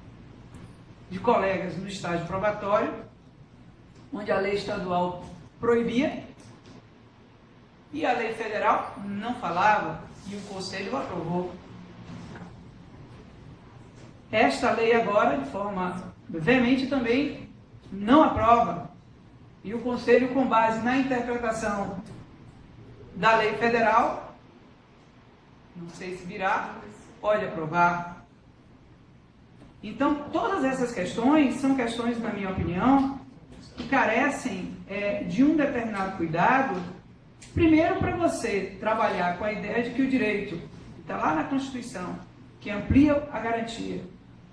de colegas no estágio probatório, onde a lei estadual proibia, e a lei federal não falava, e o Conselho aprovou. Esta lei agora, de forma veemente, também não aprova, e o Conselho, com base na interpretação da lei federal, não sei se virá, pode aprovar. Então, todas essas questões são questões, na minha opinião, que carecem de um determinado cuidado. Primeiro, para você trabalhar com a ideia de que o direito que está lá na Constituição, que amplia a garantia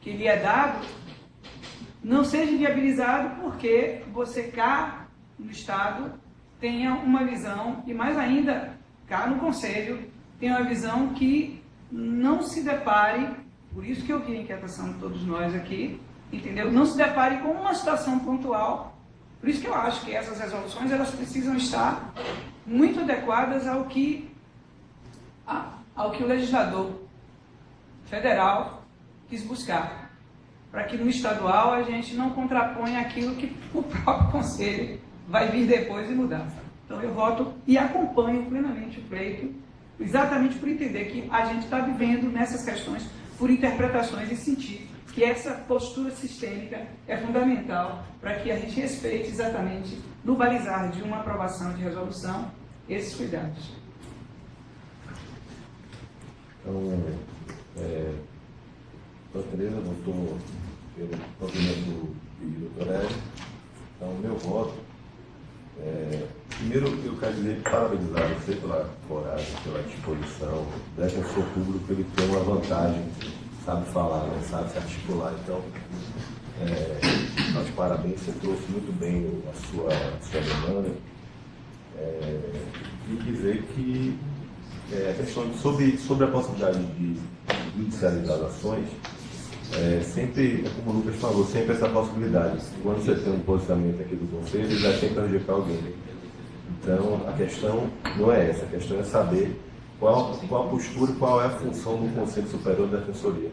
que lhe é dado, não seja viabilizado porque você cá no Estado tenha uma visão, e mais ainda, cá no Conselho, tenha uma visão que não se depare, por isso que eu vi a inquietação de todos nós aqui, entendeu? Não se depare com uma situação pontual. Por isso que eu acho que essas resoluções elas precisam estar muito adequadas ao que o legislador federal quis buscar, para que no estadual a gente não contraponha aquilo que o próprio Conselho vai vir depois e mudar. Então eu voto e acompanho plenamente o pleito, exatamente por entender que a gente está vivendo nessas questões por interpretações e sentir que essa postura sistêmica é fundamental para que a gente respeite exatamente, no balizar de uma aprovação de resolução, esses cuidados. Então, a Tereza votou pelo provimento do doutor Hélio. Então, meu voto, primeiro eu quero dizer parabenizar você pela coragem, pela disposição. O defensor público, ele tem uma vantagem, sabe falar, né? Sabe se articular. Então, aos parabéns, você trouxe muito bem a sua demanda. E dizer que a questão sobre a possibilidade de judicializar as ações, sempre, como o Lucas falou, sempre essa possibilidade. Quando você tem um posicionamento aqui do Conselho, ele vai sempre prejudicar alguém. Então, a questão não é essa, a questão é saber qual a postura e qual é a função do Conselho Superior da Defensoria.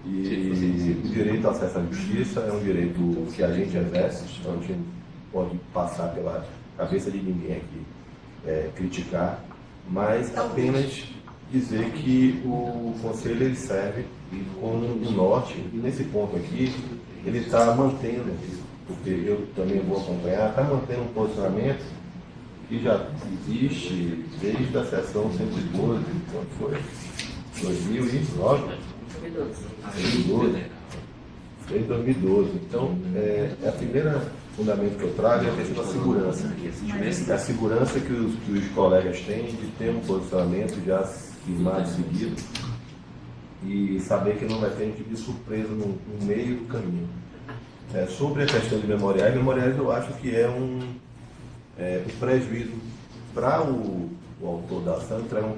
E o direito ao acesso à justiça é um direito que a gente exerce, então a gente não pode passar pela cabeça de ninguém aqui criticar, mas apenas dizer que o Conselho ele serve como um norte, e nesse ponto aqui ele está mantendo, porque eu também vou acompanhar, está mantendo um posicionamento que já existe desde a sessão 112, quando foi? 2009? 2012. Então, a primeira fundamento que eu trago é a questão da segurança. A segurança que os colegas têm de ter um posicionamento já firmado, seguido, e saber que não vai ter gente de surpresa no meio do caminho. Sobre a questão de memoriais eu acho que é um prejuízo para o autor da ação entregar um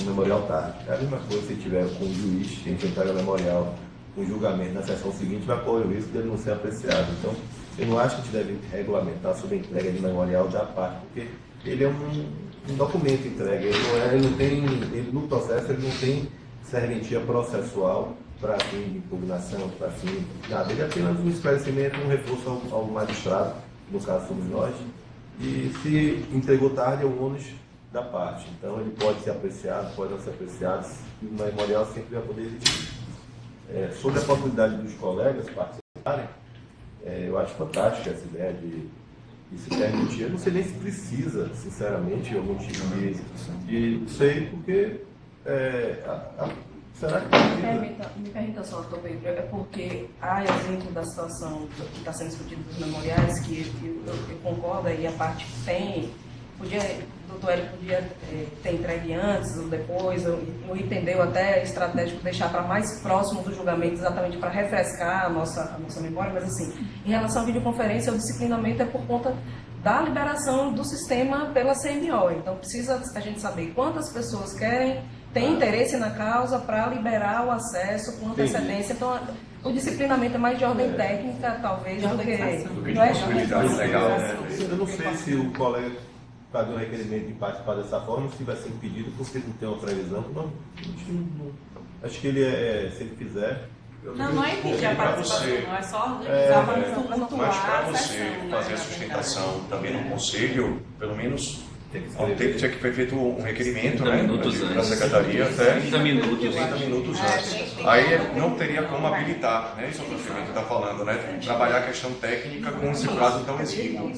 memorial tarde. É a mesma coisa se tiver com o juiz, a gente entrega o memorial com julgamento na sessão seguinte, vai correr o risco dele não ser apreciado. Então, eu não acho que a gente deve regulamentar sobre a entrega de memorial da parte, porque ele é um documento entregue, ele no processo ele não tem serventia processual para fim de impugnação, para fim de nada. Ele é apenas um esclarecimento, um reforço ao magistrado, no caso somos nós, e se entregou tarde é o ônus da parte. Então ele pode ser apreciado, pode não ser apreciado, e o memorial sempre vai poder existir. Sobre a possibilidade dos colegas participarem, eu acho fantástica essa ideia de se permitir. Eu não sei nem se precisa, sinceramente, algum tipo de não sei, porque será que me permita só, doutor Pedro, é porque há exemplo da situação que está sendo discutida dos memoriais, que eu concordo, e a parte tem, o doutor Hélio podia ter entregue antes ou depois, eu entendeu até estratégico deixar para mais próximo do julgamento, exatamente para refrescar a nossa memória, mas assim, em relação à videoconferência, o disciplinamento é por conta da liberação do sistema pela CMO, então precisa a gente saber quantas pessoas têm interesse na causa para liberar o acesso com antecedência. Então, o disciplinamento é mais de ordem técnica, talvez, do que não é de legal. Eu não sei se o colega fazer um requerimento de participar dessa forma, se vai ser impedido porque não tem uma previsão. Não, acho que ele se ele fizer... Não é impedir a participação, não é só organizar para mas para você fazer a sustentação também no Conselho, pelo menos tinha que ser feito um requerimento na Secretaria até 30 minutos antes. Aí não teria como habilitar, né? Isso é o que o está falando, né? Trabalhar a questão técnica com esse prazo tão exíguo.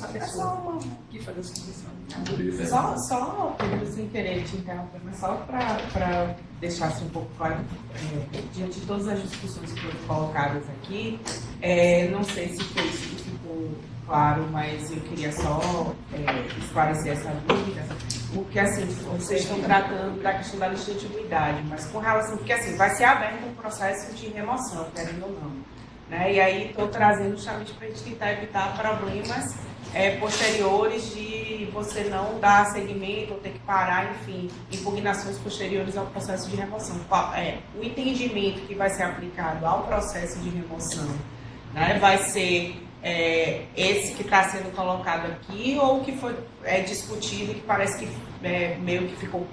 Só, Pedro, sem querer te interromper, mas só para deixar assim um pouco claro, diante de todas as discussões que foram colocadas aqui, não sei se ficou claro, mas eu queria só esclarecer essa dúvida, porque assim, vocês estão tratando da questão da legitimidade, mas com relação, porque assim, vai ser aberto um processo de remoção, querendo ou não, né? E aí estou trazendo justamente para a gente tentar evitar problemas posteriores de você não dar seguimento ou ter que parar, enfim, impugnações posteriores ao processo de remoção. O entendimento que vai ser aplicado ao processo de remoção, né, vai ser esse que está sendo colocado aqui ou que foi discutido e que parece que meio que ficou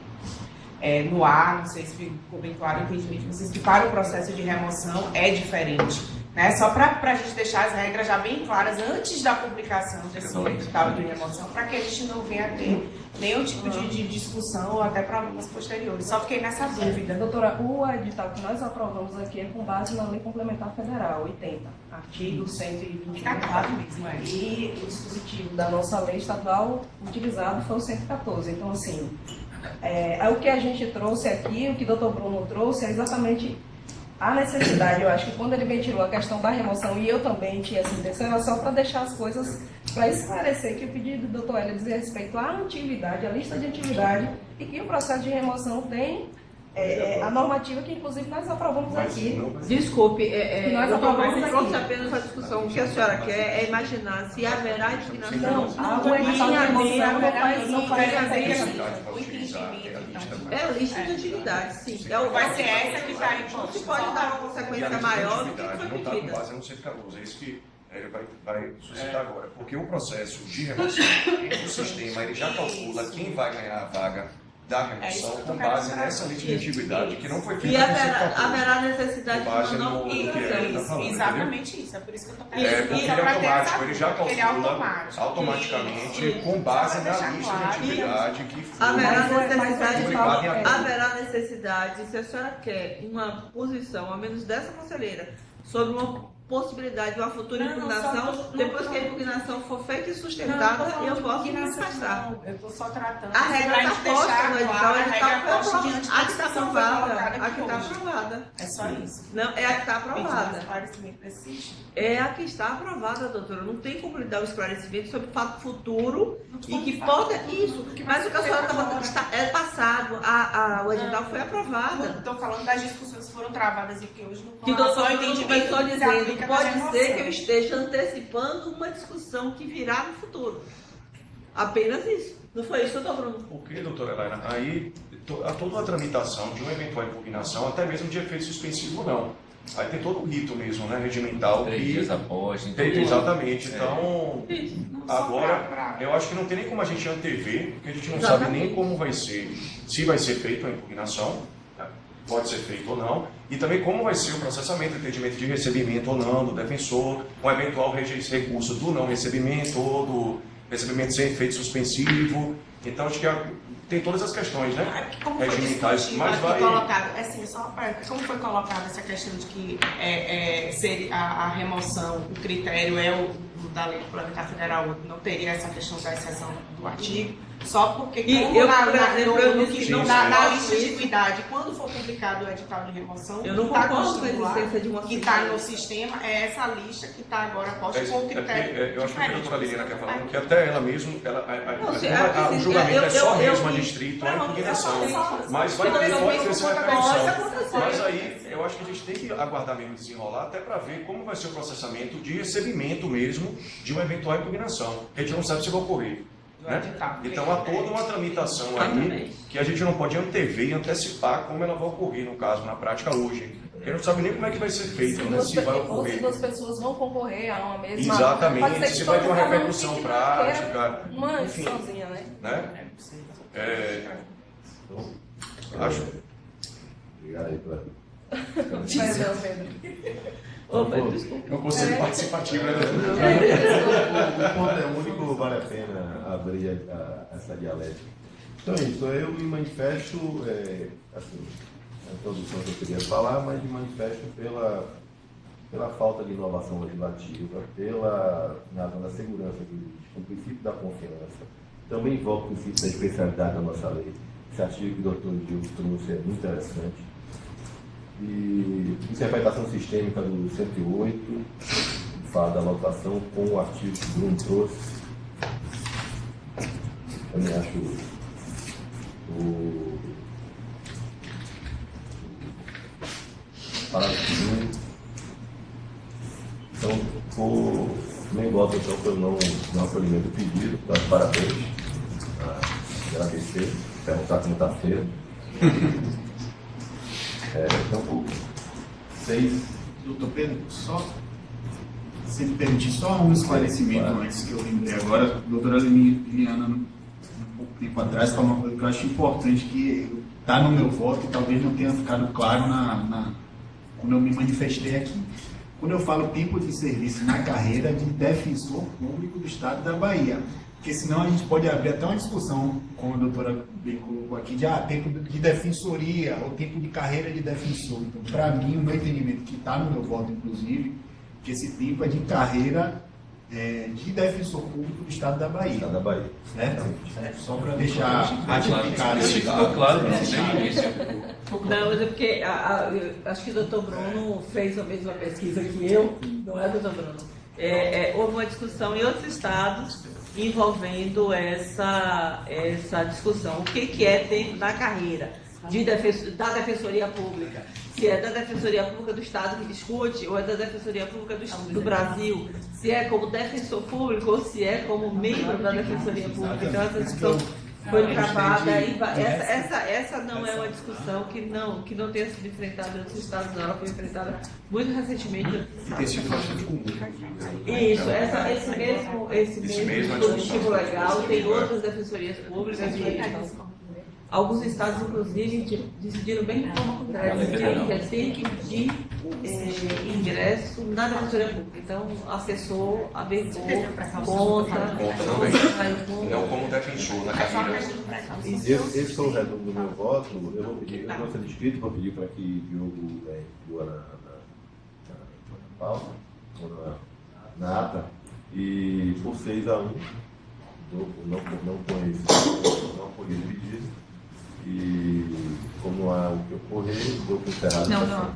no ar, não sei se ficou bem claro o entendimento de vocês, que para o processo de remoção é diferente. Né? Só para a gente deixar as regras já bem claras antes da publicação desse edital de remoção, para que a gente não venha a ter nenhum tipo de discussão ou até problemas posteriores. Só fiquei nessa dúvida. Doutora, o edital que nós aprovamos aqui é com base na Lei Complementar Federal, 80, artigo 124 mesmo. E o dispositivo da nossa lei estadual utilizado foi o 114. Então, assim, o que a gente trouxe aqui, o que o doutor Bruno trouxe, é exatamente a necessidade. Eu acho que quando ele ventilou a questão da remoção, e eu também tinha essa intenção, era só para deixar as coisas, para esclarecer que o pedido do doutor Hélio dizia respeito à antiguidade, à lista de antiguidade, e que o processo de remoção tem a normativa que, inclusive, nós aprovamos aqui. Desculpe, nós aprovamos aqui. Trouxe apenas a discussão. O que a senhora quer é imaginar se haverá indignação. O edital de remoção não faz É a lista de atividades, sim. Vai ser essa que está em ponto. Se pode dar uma consequência maior do que foi não está com pedida. base no 114, é isso que ele vai suscitar agora. Porque o processo de remoção, o sistema, ele já calcula quem vai ganhar a vaga da remoção com base nessa lista de antiguidade que não foi feita. E haverá necessidade de uma nova publicação. Exatamente isso, é por isso que eu estou porque ele é automático, ele já calcula automaticamente com base na lista de atividade que foi publicada em agosto. Haverá necessidade, se a senhora quer uma posição, ao menos dessa conselheira, sobre uma possibilidade de uma futura impugnação, depois que a impugnação for feita e sustentada, eu posso me afastar. Eu estou só tratando. A regra está posta no edital, a que está aprovada. A que está aprovada. É só isso. Não, é a que está aprovada. Existe. É a que está aprovada, doutora. Não tem como lhe dar um esclarecimento sobre fato futuro e que pode. Isso. Mas o que a senhora está é passado. O edital foi aprovado. Estou falando das discussões que foram travadas e que hoje não que doutor estou dizendo. Pode ser que eu esteja antecipando uma discussão que virá no futuro. Apenas isso. Não foi isso, doutor Bruno? Porque, doutora Helena, aí há toda uma tramitação de uma eventual impugnação, até mesmo de efeito suspensivo ou não. Aí tem todo o rito mesmo, né, regimental. 3 dias após. Exatamente. Então, agora, eu acho que não tem nem como a gente antever, porque a gente não sabe nem como vai ser, se vai ser feita uma impugnação, pode ser feito ou não, e também como vai ser o processamento, o entendimento de recebimento ou não do defensor, com eventual recurso do não recebimento ou do recebimento sem efeito suspensivo. Então, acho que tem todas as questões, né? Regimentais, mas vai... Assim, só como foi colocada essa questão de que a remoção, o critério é o da Lei Complementar Federal, não teria essa questão da exceção do artigo, só porque na lista de atividade, quando for publicado o edital de remoção, eu não concordo com a existência de uma que está no sistema, é essa lista que está agora posta com o critério. Eu acho que a doutora Liliana quer falar que até ela mesma, o julgamento é só mesmo a distrito, a impugnação, mas pode ter sido uma repercussão. Mas aí eu acho que a gente tem que aguardar mesmo desenrolar até para ver como vai ser o processamento de recebimento mesmo de uma eventual impugnação. A gente não sabe se vai ocorrer. Né? Então há toda uma tramitação aí que a gente não pode antever e antecipar como ela vai ocorrer, no caso, na prática hoje. A gente não sabe nem como é que vai ser feito, né? Se vai ocorrer. Se duas pessoas vão concorrer a uma mesma... Exatamente, se vai ter uma repercussão prática. Enfim, sozinha, né? Acho. Obrigado aí pela... Perdão, Pedro. É um conselho participativo, né? O ponto é único, vale a pena abrir essa dialética. Então é isso, eu me manifesto, assim, a introdução que eu queria falar, mas me manifesto pela falta de inovação legislativa, na razão da segurança jurídica, o princípio da confiança. Também invoco o princípio da especialidade da nossa lei. Esse artigo que o doutor Diogo trouxe é muito interessante. E interpretação sistêmica do 108, fala da anotação com o artigo que o Bruno trouxe. Também acho o parágrafo 1. Então, também voto então pelo não acolhimento do pedido, dar parabéns, agradecer, perguntar como está feito. Então, 6. Doutor Pedro, se me permitir, só um esclarecimento antes que eu lembrei agora. A doutora Liliana, um pouco tempo atrás, falar uma coisa que eu acho importante, que está no meu voto e talvez não tenha ficado claro quando eu me manifestei aqui. Quando eu falo tempo de serviço na carreira de defensor público do Estado da Bahia, porque senão a gente pode abrir até uma discussão, como a doutora bem colocou aqui, de tempo de defensoria ou tempo de carreira de defensor. Então, para mim, o meu entendimento, que está no meu voto, inclusive, que esse tempo é de carreira de defensor público do Estado da Bahia. Estado da Bahia. Certo? Só para deixar ratificado. Isso ficou claro desde o início. Não, mas é porque acho que o doutor Bruno fez a mesma pesquisa que eu, não é, doutor Bruno? Houve uma discussão em outros estados envolvendo essa discussão. O que é tempo da carreira da Defensoria Pública? Se é da Defensoria Pública do Estado que discute, ou é da Defensoria Pública do Brasil, se é como defensor público ou se é como membro da Defensoria Pública. Então, essa discussão foi travada. Essa não é uma discussão que não tenha sido enfrentada em outros estados, não. Ela foi enfrentada muito recentemente. E tem sido bastante comum. Isso, esse mesmo dispositivo legal tem outras defensorias públicas e alguns estados, inclusive, decidiram bem de forma contrária, que tem que pedir ingresso na Defensoria Pública. Então, assessor, abertou, conta também. Não como defensor na carreira. Esse foi o resumo do meu voto. Eu vou pedir, eu vou ser inscrito, vou pedir para que Diogo inclua na pauta, na ata, e por 6-1, não apoiei o pedido. E como há o que ocorrer, dou por encerrado. Não.